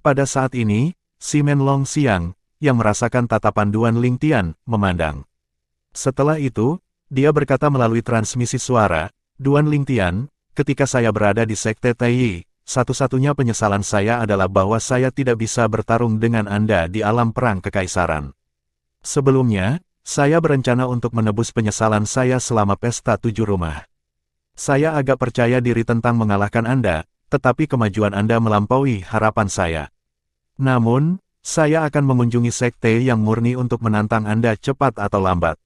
S1: Pada saat ini, Ximen Longxiang, yang merasakan tatapan Duan Lingtian, memandang. Setelah itu, dia berkata melalui transmisi suara, "Duan Lingtian, ketika saya berada di Sekte Taiyi, satu-satunya penyesalan saya adalah bahwa saya tidak bisa bertarung dengan Anda di alam perang kekaisaran. Sebelumnya, saya berencana untuk menebus penyesalan saya selama pesta 7 rumah. Saya agak percaya diri tentang mengalahkan Anda, tetapi kemajuan Anda melampaui harapan saya. Namun, Saya akan mengunjungi sekte yang murni untuk menantang Anda cepat atau lambat.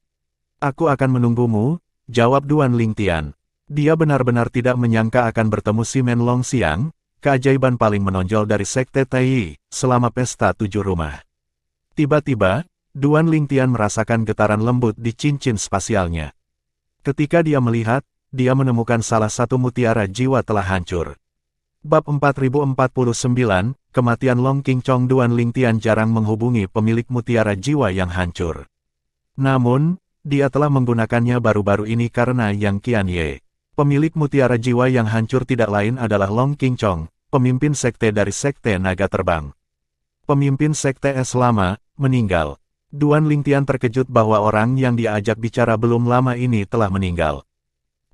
S1: Aku akan menunggumu, jawab Duan Lingtian. Dia benar-benar tidak menyangka akan bertemu si Men Longxiang, keajaiban paling menonjol dari sekte Tai, selama pesta 7 rumah. Tiba-tiba, Duan Lingtian merasakan getaran lembut di cincin spasialnya. Ketika dia melihat, dia menemukan salah satu mutiara jiwa telah hancur. Bab 4049, Kematian Long Qingchong. Duan Lingtian jarang menghubungi pemilik mutiara jiwa yang hancur. Namun, dia telah menggunakannya baru-baru ini karena Yang Qianye. Pemilik mutiara jiwa yang hancur tidak lain adalah Long Qingchong, pemimpin sekte dari sekte naga terbang. Pemimpin sekte es lama, meninggal. Duan Lingtian terkejut bahwa orang yang dia ajak bicara belum lama ini telah meninggal.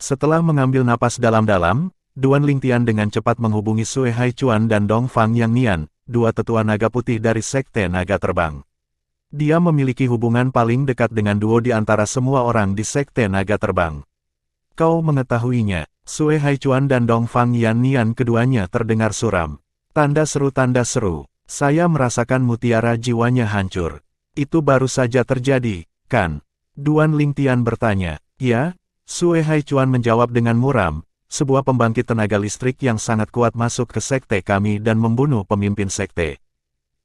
S1: Setelah mengambil napas dalam-dalam, Duan Lingtian dengan cepat menghubungi Sue Haichuan dan Dong Fang Yang Nian, dua tetua naga putih dari sekte naga terbang. Dia memiliki hubungan paling dekat dengan duo di antara semua orang di sekte naga terbang. Kau mengetahuinya, Sue Haichuan dan Dong Fang Yang Nian keduanya terdengar suram. Tanda seru, saya merasakan mutiara jiwanya hancur. Itu baru saja terjadi, kan? Duan Lingtian bertanya. Ya, Sue Haichuan menjawab dengan muram. Sebuah pembangkit tenaga listrik yang sangat kuat masuk ke sekte kami dan membunuh pemimpin sekte.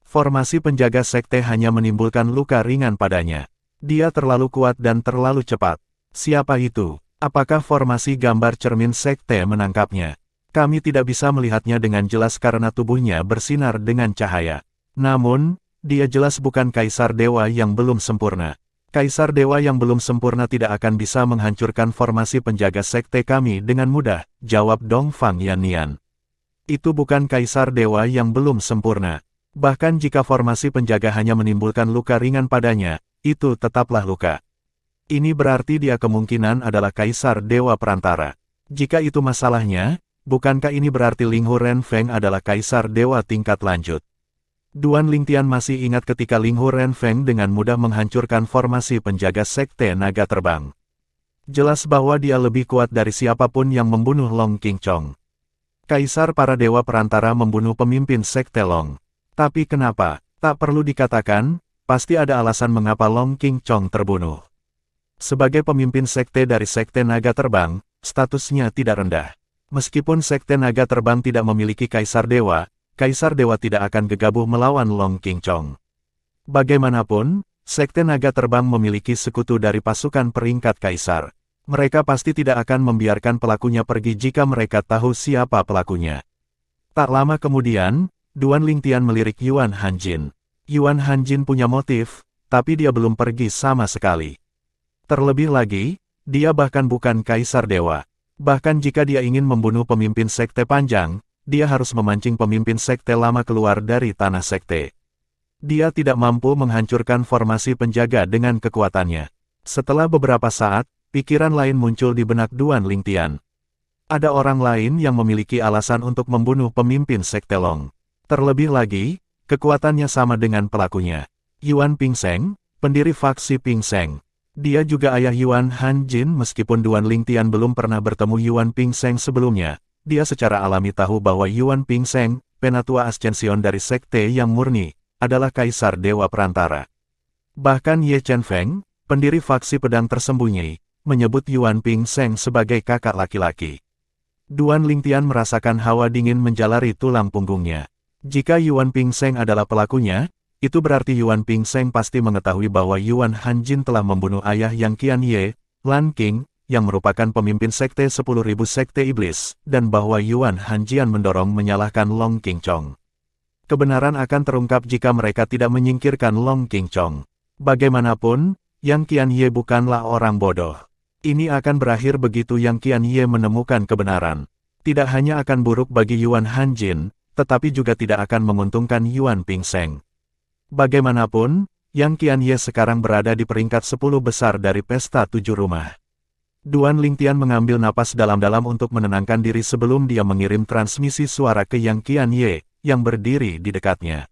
S1: Formasi penjaga sekte hanya menimbulkan luka ringan padanya. Dia terlalu kuat dan terlalu cepat. Siapa itu? Apakah formasi gambar cermin sekte menangkapnya? Kami tidak bisa melihatnya dengan jelas karena tubuhnya bersinar dengan cahaya. Namun, dia jelas bukan kaisar dewa yang belum sempurna. Kaisar dewa yang belum sempurna tidak akan bisa menghancurkan formasi penjaga sekte kami dengan mudah, jawab Dong Fang Yan Nian. Itu bukan kaisar dewa yang belum sempurna. Bahkan jika formasi penjaga hanya menimbulkan luka ringan padanya, itu tetaplah luka. Ini berarti dia kemungkinan adalah kaisar dewa perantara. Jika itu masalahnya, bukankah ini berarti Ling Hu Renfeng adalah kaisar dewa tingkat lanjut? Duan Lingtian masih ingat ketika Ling Hu Renfeng dengan mudah menghancurkan formasi penjaga sekte naga terbang. Jelas bahwa dia lebih kuat dari siapapun yang membunuh Long Qingchong. Kaisar para dewa perantara membunuh pemimpin sekte Long. Tapi kenapa? Tak perlu dikatakan, pasti ada alasan mengapa Long Qingchong terbunuh. Sebagai pemimpin sekte dari sekte naga terbang, statusnya tidak rendah. Meskipun sekte naga terbang tidak memiliki kaisar dewa tidak akan gegabah melawan Long Qingchong. Bagaimanapun, sekte naga terbang memiliki sekutu dari pasukan peringkat kaisar. Mereka pasti tidak akan membiarkan pelakunya pergi jika mereka tahu siapa pelakunya. Tak lama kemudian, Duan Lingtian melirik Yuan Hanjin. Yuan Hanjin punya motif, tapi dia belum pergi sama sekali. Terlebih lagi, dia bahkan bukan kaisar dewa. Bahkan jika dia ingin membunuh pemimpin sekte panjang, dia harus memancing pemimpin sekte lama keluar dari tanah sekte. Dia tidak mampu menghancurkan formasi penjaga dengan kekuatannya. Setelah beberapa saat, pikiran lain muncul di benak Duan Lingtian. Ada orang lain yang memiliki alasan untuk membunuh pemimpin sekte Long. Terlebih lagi, kekuatannya sama dengan pelakunya. Yuan Pingseng, pendiri faksi Pingseng. Dia juga ayah Yuan Hanjin. Meskipun Duan Lingtian belum pernah bertemu Yuan Pingseng sebelumnya, dia secara alami tahu bahwa Yuan Pingseng, penatua Ascension dari sekte yang murni, adalah kaisar dewa perantara. Bahkan Ye Chen Feng, pendiri faksi pedang tersembunyi, menyebut Yuan Pingseng sebagai kakak laki-laki. Duan Lingtian merasakan hawa dingin menjalari tulang punggungnya. Jika Yuan Pingseng adalah pelakunya, itu berarti Yuan Pingseng pasti mengetahui bahwa Yuan Hanjin telah membunuh ayah Yang Qianye, Lan Qing, yang merupakan pemimpin sekte 10.000 sekte iblis, dan bahwa Yuan Hanjian mendorong menyalahkan Long Qingchong. Kebenaran akan terungkap jika mereka tidak menyingkirkan Long Qingchong. Bagaimanapun, Yang Qianye bukanlah orang bodoh. Ini akan berakhir begitu Yang Qianye menemukan kebenaran. Tidak hanya akan buruk bagi Yuan Hanjin, tetapi juga tidak akan menguntungkan Yuan Pingseng. Bagaimanapun, Yang Qianye sekarang berada di peringkat 10 besar dari pesta 7 rumah. Duan Lingtian mengambil napas dalam-dalam untuk menenangkan diri sebelum dia mengirim transmisi suara ke Yang Qianye, yang berdiri di dekatnya.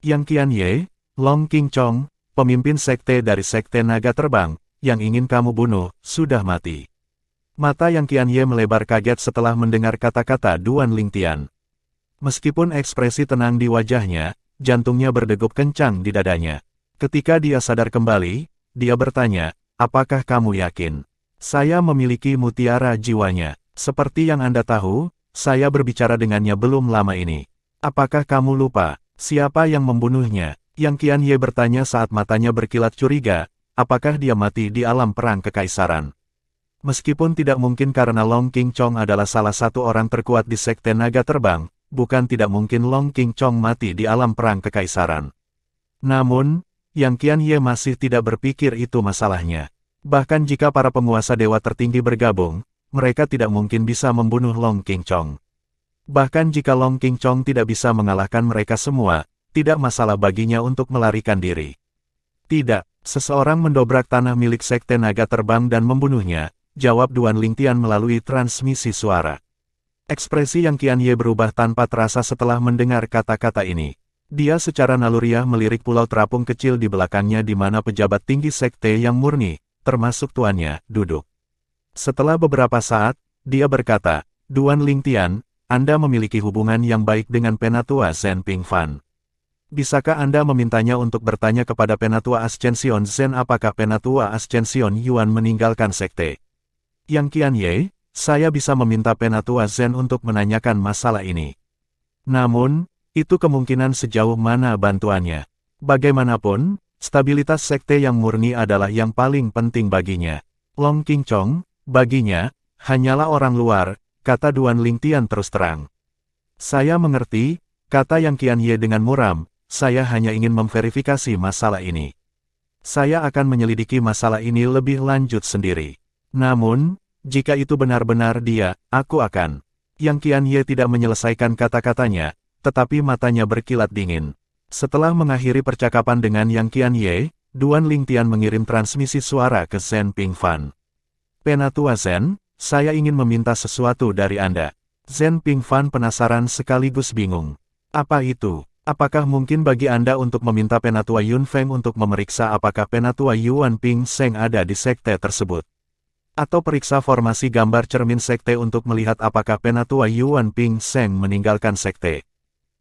S1: Yang Qianye, Long Qingchong, pemimpin sekte dari sekte naga terbang, yang ingin kamu bunuh, sudah mati. Mata Yang Qianye melebar kaget setelah mendengar kata-kata Duan Lingtian. Meskipun ekspresi tenang di wajahnya, jantungnya berdegup kencang di dadanya. Ketika dia sadar kembali, dia bertanya, apakah kamu yakin? Saya memiliki mutiara jiwanya. Seperti yang Anda tahu, saya berbicara dengannya belum lama ini. Apakah kamu lupa, siapa yang membunuhnya? Yang Qianye bertanya saat matanya berkilat curiga, apakah dia mati di alam perang kekaisaran? Meskipun tidak mungkin karena Long Qingchong adalah salah satu orang terkuat di Sekte Naga Terbang, bukan tidak mungkin Long Qingchong mati di alam perang kekaisaran. Namun, Yang Qianye masih tidak berpikir itu masalahnya. Bahkan jika para penguasa dewa tertinggi bergabung, mereka tidak mungkin bisa membunuh Long Qingchong. Bahkan jika Long Qingchong tidak bisa mengalahkan mereka semua, tidak masalah baginya untuk melarikan diri. Tidak, seseorang mendobrak tanah milik Sekte Naga Terbang dan membunuhnya, jawab Duan Lingtian melalui transmisi suara. Ekspresi Yang Qianye berubah tanpa terasa setelah mendengar kata-kata ini. Dia secara naluriah melirik pulau terapung kecil di belakangnya di mana pejabat tinggi sekte yang murni, termasuk tuannya, duduk. Setelah beberapa saat, dia berkata, Duan Lingtian, Anda memiliki hubungan yang baik dengan Penatua Zhen Pingfan. Bisakah Anda memintanya untuk bertanya kepada Penatua Ascension Zhen apakah Penatua Ascension Yuan meninggalkan sekte? Yang Qianye, saya bisa meminta Penatua Zhen untuk menanyakan masalah ini. Namun, itu kemungkinan sejauh mana bantuannya. Bagaimanapun, stabilitas sekte yang murni adalah yang paling penting baginya. Long Qingchong, baginya, hanyalah orang luar, kata Duan Lingtian terus terang. Saya mengerti, kata Yang Qianye dengan muram, saya hanya ingin memverifikasi masalah ini. Saya akan menyelidiki masalah ini lebih lanjut sendiri. Namun, jika itu benar-benar dia, aku akan. Yang Qianye tidak menyelesaikan kata-katanya, tetapi matanya berkilat dingin. Setelah mengakhiri percakapan dengan Yang Qianye, Duan Lingtian mengirim transmisi suara ke Zhen Pingfan. Penatua Zhen, saya ingin meminta sesuatu dari Anda. Zhen Pingfan penasaran sekaligus bingung. Apa itu? Apakah mungkin bagi Anda untuk meminta Penatua Yun Feng untuk memeriksa apakah Penatua Yuan Ping Seng ada di sekte tersebut? Atau periksa formasi gambar cermin sekte untuk melihat apakah Penatua Yuan Ping Seng meninggalkan sekte?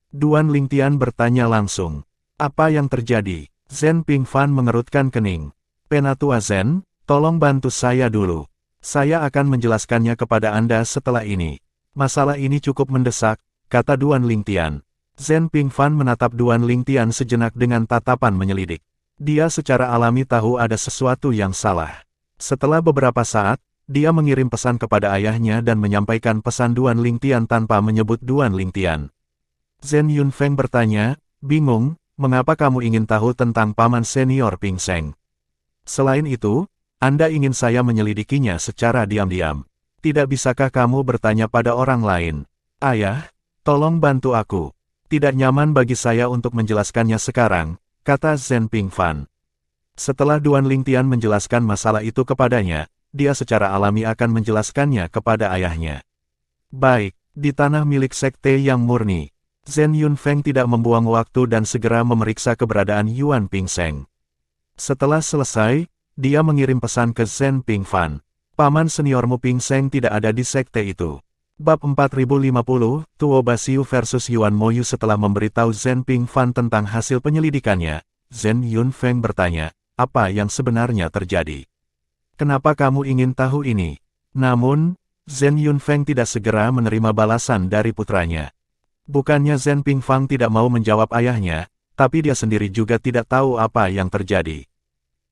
S1: Duan Lingtian bertanya langsung. Apa yang terjadi? Zhen Pingfan mengerutkan kening. Penatua Zhen, tolong bantu saya dulu. Saya akan menjelaskannya kepada Anda setelah ini. Masalah ini cukup mendesak, kata Duan Lingtian. Zhen Pingfan menatap Duan Lingtian sejenak dengan tatapan menyelidik. Dia secara alami tahu ada sesuatu yang salah. Setelah beberapa saat, dia mengirim pesan kepada ayahnya dan menyampaikan pesan Duan Lingtian tanpa menyebut Duan Lingtian. Zhen Yunfeng bertanya, bingung, mengapa kamu ingin tahu tentang paman senior Ping Seng? Selain itu, Anda ingin saya menyelidikinya secara diam-diam. Tidak bisakah kamu bertanya pada orang lain? Ayah, tolong bantu aku. Tidak nyaman bagi saya untuk menjelaskannya sekarang, kata Zhen Pingfan. Setelah Duan Lingtian menjelaskan masalah itu kepadanya, dia secara alami akan menjelaskannya kepada ayahnya. Baik, di tanah milik sekte yang murni. Zhen Yunfeng tidak membuang waktu dan segera memeriksa keberadaan Yuan Ping Seng. Setelah selesai, dia mengirim pesan ke Zhen Pingfan. Paman seniormu Ping Seng tidak ada di sekte itu. Bab 4050, Tuo Basiu versus Yuan Moyu. Setelah memberitahu Zhen Pingfan tentang hasil penyelidikannya, Zhen Yunfeng bertanya, apa yang sebenarnya terjadi? Kenapa kamu ingin tahu ini? Namun, Zhen Yunfeng tidak segera menerima balasan dari putranya. Bukannya Zhen Pingfan tidak mau menjawab ayahnya, tapi dia sendiri juga tidak tahu apa yang terjadi.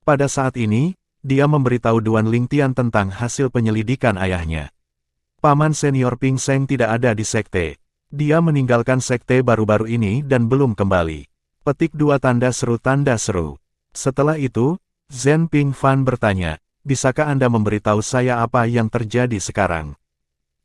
S1: Pada saat ini, dia memberitahu Duan Lingtian tentang hasil penyelidikan ayahnya. Paman senior Ping Seng tidak ada di sekte. Dia meninggalkan sekte baru-baru ini dan belum kembali. Petik 2 tanda seru. Setelah itu, Zhen Pingfan bertanya, bisakah Anda memberitahu saya apa yang terjadi sekarang?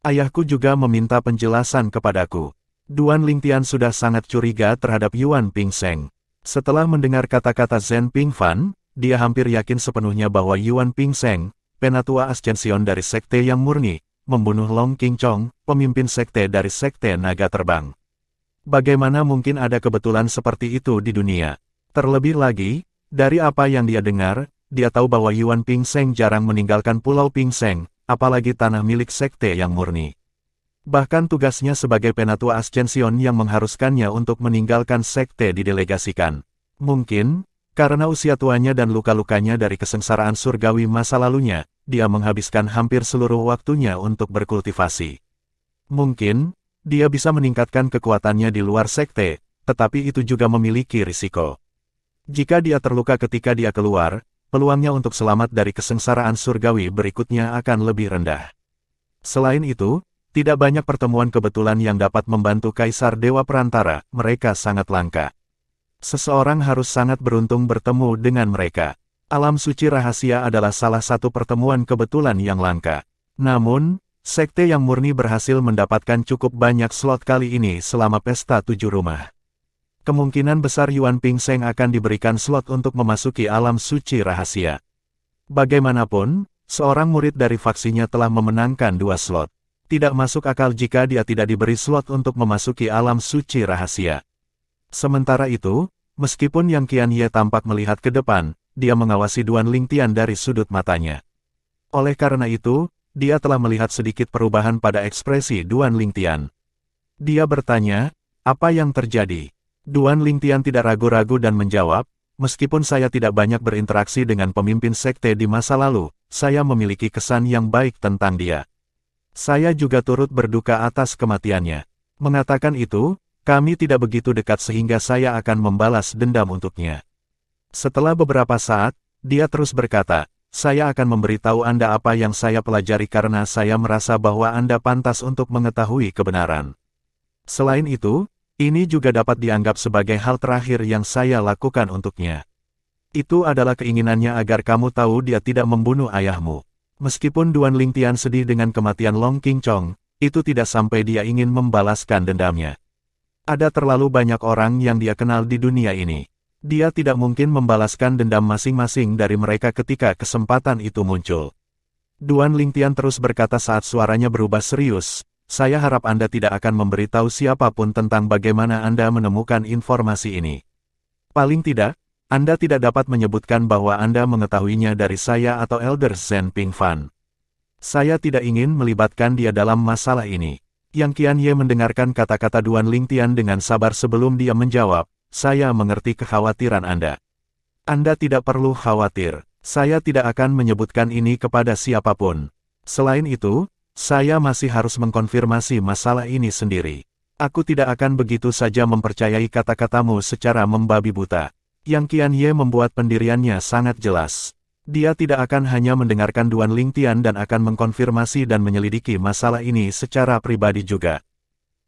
S1: Ayahku juga meminta penjelasan kepadaku. Duan Lingtian sudah sangat curiga terhadap Yuan Ping Seng. Setelah mendengar kata-kata Zhen Pingfan, dia hampir yakin sepenuhnya bahwa Yuan Ping Seng, Penatua Ascension dari sekte yang murni, membunuh Long Qingchong, pemimpin sekte dari Sekte Naga Terbang. Bagaimana mungkin ada kebetulan seperti itu di dunia? Terlebih lagi, dari apa yang dia dengar, dia tahu bahwa Yuan Ping Seng jarang meninggalkan Pulau Ping Seng, apalagi tanah milik sekte yang murni. Bahkan tugasnya sebagai penatua Ascension yang mengharuskannya untuk meninggalkan sekte didelegasikan. Mungkin, karena usia tuanya dan luka-lukanya dari kesengsaraan surgawi masa lalunya, dia menghabiskan hampir seluruh waktunya untuk berkultivasi. Mungkin, dia bisa meningkatkan kekuatannya di luar sekte, tetapi itu juga memiliki risiko. Jika dia terluka ketika dia keluar, peluangnya untuk selamat dari kesengsaraan surgawi berikutnya akan lebih rendah. Selain itu, tidak banyak pertemuan kebetulan yang dapat membantu Kaisar Dewa Perantara, mereka sangat langka. Seseorang harus sangat beruntung bertemu dengan mereka. Alam suci rahasia adalah salah satu pertemuan kebetulan yang langka. Namun, sekte yang murni berhasil mendapatkan cukup banyak slot kali ini selama pesta 7 rumah. Kemungkinan besar Yuan Ping Seng akan diberikan slot untuk memasuki alam suci rahasia. Bagaimanapun, seorang murid dari faksinya telah memenangkan 2 slot. Tidak masuk akal jika dia tidak diberi slot untuk memasuki alam suci rahasia. Sementara itu, meskipun Yang Qianye tampak melihat ke depan, dia mengawasi Duan Lingtian dari sudut matanya. Oleh karena itu, dia telah melihat sedikit perubahan pada ekspresi Duan Lingtian. Dia bertanya, "Apa yang terjadi?" Duan Lingtian tidak ragu-ragu dan menjawab, "Meskipun saya tidak banyak berinteraksi dengan pemimpin sekte di masa lalu, saya memiliki kesan yang baik tentang dia. Saya juga turut berduka atas kematiannya. Mengatakan itu, kami tidak begitu dekat sehingga saya akan membalas dendam untuknya." Setelah beberapa saat, dia terus berkata, "Saya akan memberitahu Anda apa yang saya pelajari karena saya merasa bahwa Anda pantas untuk mengetahui kebenaran. Selain itu, ini juga dapat dianggap sebagai hal terakhir yang saya lakukan untuknya. Itu adalah keinginannya agar kamu tahu dia tidak membunuh ayahmu." Meskipun Duan Lingtian sedih dengan kematian Long Qingchong, itu tidak sampai dia ingin membalaskan dendamnya. Ada terlalu banyak orang yang dia kenal di dunia ini. Dia tidak mungkin membalaskan dendam masing-masing dari mereka ketika kesempatan itu muncul. Duan Lingtian terus berkata saat suaranya berubah serius, "Saya harap Anda tidak akan memberitahu siapapun tentang bagaimana Anda menemukan informasi ini. Paling tidak, Anda tidak dapat menyebutkan bahwa Anda mengetahuinya dari saya atau Elder Zhen Pingfan. Saya tidak ingin melibatkan dia dalam masalah ini." Yang Qianye mendengarkan kata-kata Duan Lingtian dengan sabar sebelum dia menjawab, "Saya mengerti kekhawatiran Anda. Anda tidak perlu khawatir, saya tidak akan menyebutkan ini kepada siapapun. Selain itu, saya masih harus mengkonfirmasi masalah ini sendiri. Aku tidak akan begitu saja mempercayai kata-katamu secara membabi buta." Yang Qianye membuat pendiriannya sangat jelas. Dia tidak akan hanya mendengarkan Duan Lingtian dan akan mengkonfirmasi dan menyelidiki masalah ini secara pribadi juga.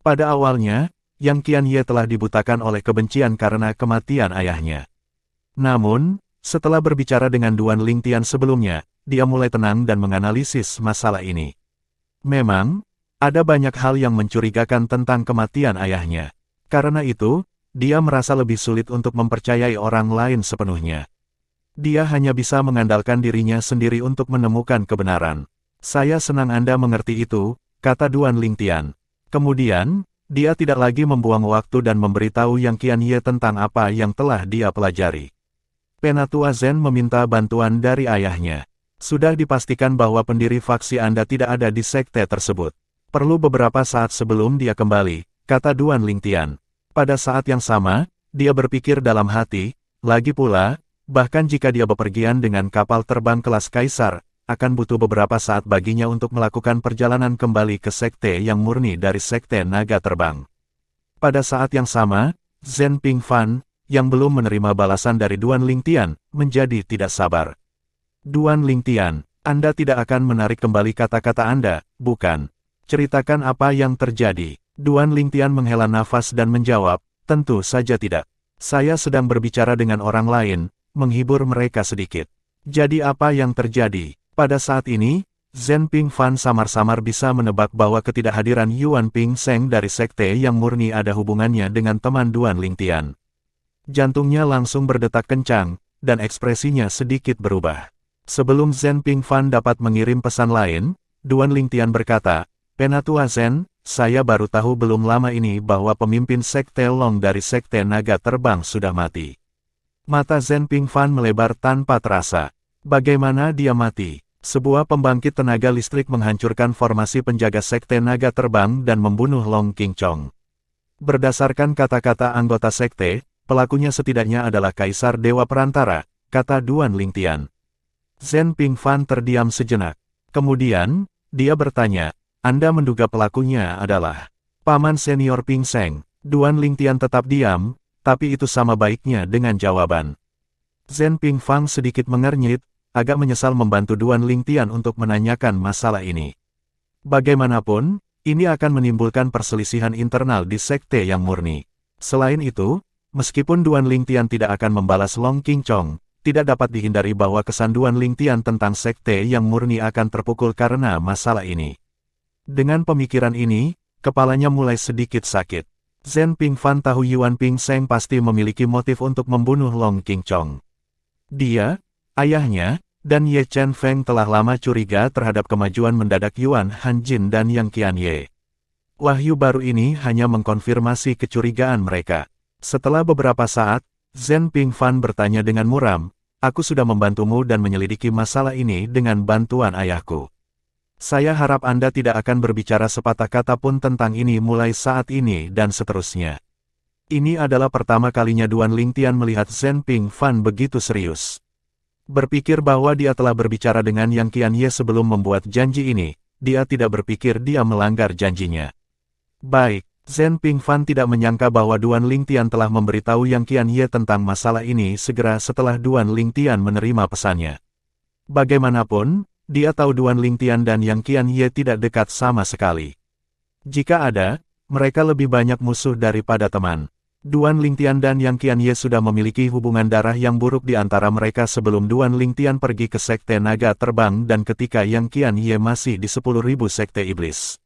S1: Pada awalnya, Yang Qianye telah dibutakan oleh kebencian karena kematian ayahnya. Namun, setelah berbicara dengan Duan Lingtian sebelumnya, dia mulai tenang dan menganalisis masalah ini. Memang, ada banyak hal yang mencurigakan tentang kematian ayahnya. Karena itu, dia merasa lebih sulit untuk mempercayai orang lain sepenuhnya. Dia hanya bisa mengandalkan dirinya sendiri untuk menemukan kebenaran. "Saya senang Anda mengerti itu," kata Duan Lingtian. Kemudian, dia tidak lagi membuang waktu dan memberitahu Yang Qianye tentang apa yang telah dia pelajari. Penatua Zhen meminta bantuan dari ayahnya. "Sudah dipastikan bahwa pendiri faksi Anda tidak ada di sekte tersebut. Perlu beberapa saat sebelum dia kembali," kata Duan Lingtian. Pada saat yang sama, dia berpikir dalam hati, lagi pula, bahkan jika dia bepergian dengan kapal terbang kelas Kaisar, akan butuh beberapa saat baginya untuk melakukan perjalanan kembali ke sekte yang murni dari sekte naga terbang. Pada saat yang sama, Zhen Pingfan, yang belum menerima balasan dari Duan Lingtian, menjadi tidak sabar. "Duan Lingtian, Anda tidak akan menarik kembali kata-kata Anda, bukan? Ceritakan apa yang terjadi." Duan Lingtian menghela nafas dan menjawab, "Tentu saja tidak. Saya sedang berbicara dengan orang lain, menghibur mereka sedikit." "Jadi apa yang terjadi?" Pada saat ini, Zhen Pingfan samar-samar bisa menebak bahwa ketidakhadiran Yuan Ping Seng dari sekte yang murni ada hubungannya dengan teman Duan Lingtian. Jantungnya langsung berdetak kencang, dan ekspresinya sedikit berubah. Sebelum Zhen Pingfan dapat mengirim pesan lain, Duan Lingtian berkata, "Penatua Zhen, saya baru tahu belum lama ini bahwa pemimpin sekte Long dari sekte naga terbang sudah mati." Mata Zhen Pingfan melebar tanpa terasa. "Bagaimana dia mati?" Sebuah pembangkit tenaga listrik menghancurkan formasi penjaga sekte naga terbang dan membunuh Long Qingchong. Berdasarkan kata-kata anggota sekte, pelakunya setidaknya adalah Kaisar Dewa Perantara, kata Duan Lingtian. Zhen Pingfan terdiam sejenak. Kemudian, dia bertanya, Anda menduga pelakunya adalah Paman Senior Ping Seng? Duan Lingtian tetap diam, tapi itu sama baiknya dengan jawaban. Zhen Pingfang sedikit mengernyit, agak menyesal membantu Duan Lingtian untuk menanyakan masalah ini. Bagaimanapun, ini akan menimbulkan perselisihan internal di sekte yang murni. Selain itu, meskipun Duan Lingtian tidak akan membalas Long Qingchong, tidak dapat dihindari bahwa kesan Duan Lingtian tentang sekte yang murni akan terpukul karena masalah ini. Dengan pemikiran ini, kepalanya mulai sedikit sakit. Zhen Pingfan tahu Yuan Ping Seng pasti memiliki motif untuk membunuh Long Qingchong. Dia, ayahnya, dan Ye Chen Feng telah lama curiga terhadap kemajuan mendadak Yuan Hanjin dan Yang Qianye. Wahyu baru ini hanya mengkonfirmasi kecurigaan mereka. Setelah beberapa saat, Zhen Pingfan bertanya dengan muram, "Aku sudah membantumu dan menyelidiki masalah ini dengan bantuan ayahku. Saya harap Anda tidak akan berbicara sepatah kata pun tentang ini mulai saat ini dan seterusnya." Ini adalah pertama kalinya Duan Lingtian melihat Zhen Pingfan begitu serius. Berpikir bahwa dia telah berbicara dengan Yang Qianye sebelum membuat janji ini, dia tidak berpikir dia melanggar janjinya. Baik, Zhen Pingfan tidak menyangka bahwa Duan Lingtian telah memberitahu Yang Qianye tentang masalah ini segera setelah Duan Lingtian menerima pesannya. Bagaimanapun, dia tahu Duan Lingtian dan Yang Qianye tidak dekat sama sekali. Jika ada, mereka lebih banyak musuh daripada teman. Duan Lingtian dan Yang Qianye sudah memiliki hubungan darah yang buruk di antara mereka sebelum Duan Lingtian pergi ke sekte naga terbang dan ketika Yang Qianye masih di 10.000 sekte iblis.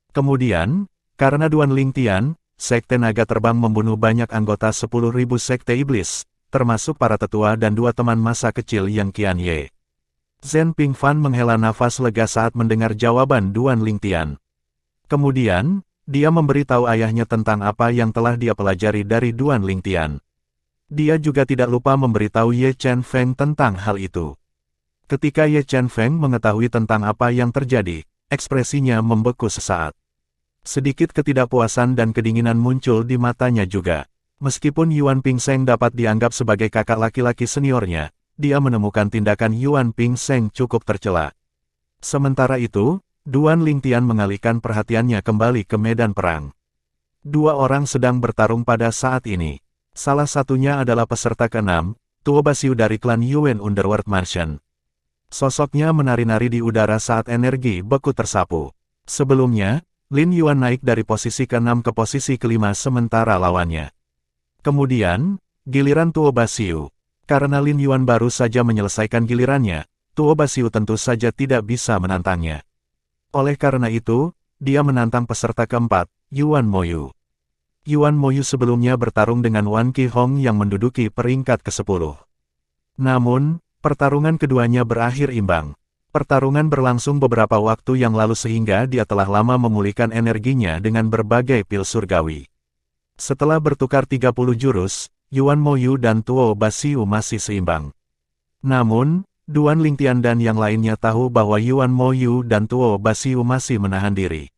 S1: Kemudian, karena Duan Lingtian, sekte naga terbang membunuh banyak anggota 10.000 sekte iblis, termasuk para tetua dan dua teman masa kecil Yang Qianye. Zhen Pingfan menghela nafas lega saat mendengar jawaban Duan Lingtian. Kemudian, dia memberitahu ayahnya tentang apa yang telah dia pelajari dari Duan Lingtian. Dia juga tidak lupa memberitahu Ye Chen Feng tentang hal itu. Ketika Ye Chen Feng mengetahui tentang apa yang terjadi, ekspresinya membeku sesaat. Sedikit ketidakpuasan dan kedinginan muncul di matanya juga. Meskipun Yuan Ping Seng dapat dianggap sebagai kakak laki-laki seniornya, dia menemukan tindakan Yuan Ping Seng cukup tercela. Sementara itu, Duan Lingtian mengalihkan perhatiannya kembali ke medan perang. Dua orang sedang bertarung pada saat ini. Salah satunya adalah peserta ke-6, Tuo Basiu dari klan Yuan Underworld Mansion. Sosoknya menari-nari di udara saat energi beku tersapu. Sebelumnya, Lin Yuan naik dari posisi ke-6 ke posisi ke-5 sementara lawannya. Kemudian, giliran Tuo Basiu. Karena Lin Yuan baru saja menyelesaikan gilirannya, Tuo Basiu tentu saja tidak bisa menantangnya. Oleh karena itu, dia menantang peserta keempat, Yuan Moyu. Yuan Moyu sebelumnya bertarung dengan Wan Qihong yang menduduki peringkat ke-10. Namun, pertarungan keduanya berakhir imbang. Pertarungan berlangsung beberapa waktu yang lalu sehingga dia telah lama memulihkan energinya dengan berbagai pil surgawi. Setelah bertukar 30 jurus, Yuan Moyu dan Tuo Basiu masih seimbang. Namun, Duan Lingtian dan yang lainnya tahu bahwa Yuan Moyu dan Tuo Basiu masih menahan diri.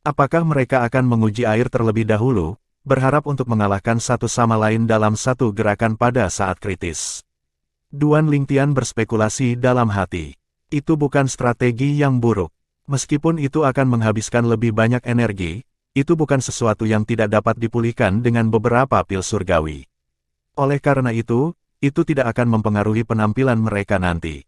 S1: Apakah mereka akan menguji air terlebih dahulu, berharap untuk mengalahkan satu sama lain dalam satu gerakan pada saat kritis? Duan Lingtian berspekulasi dalam hati. Itu bukan strategi yang buruk. Meskipun itu akan menghabiskan lebih banyak energi, itu bukan sesuatu yang tidak dapat dipulihkan dengan beberapa pil surgawi. Oleh karena itu tidak akan mempengaruhi penampilan mereka nanti.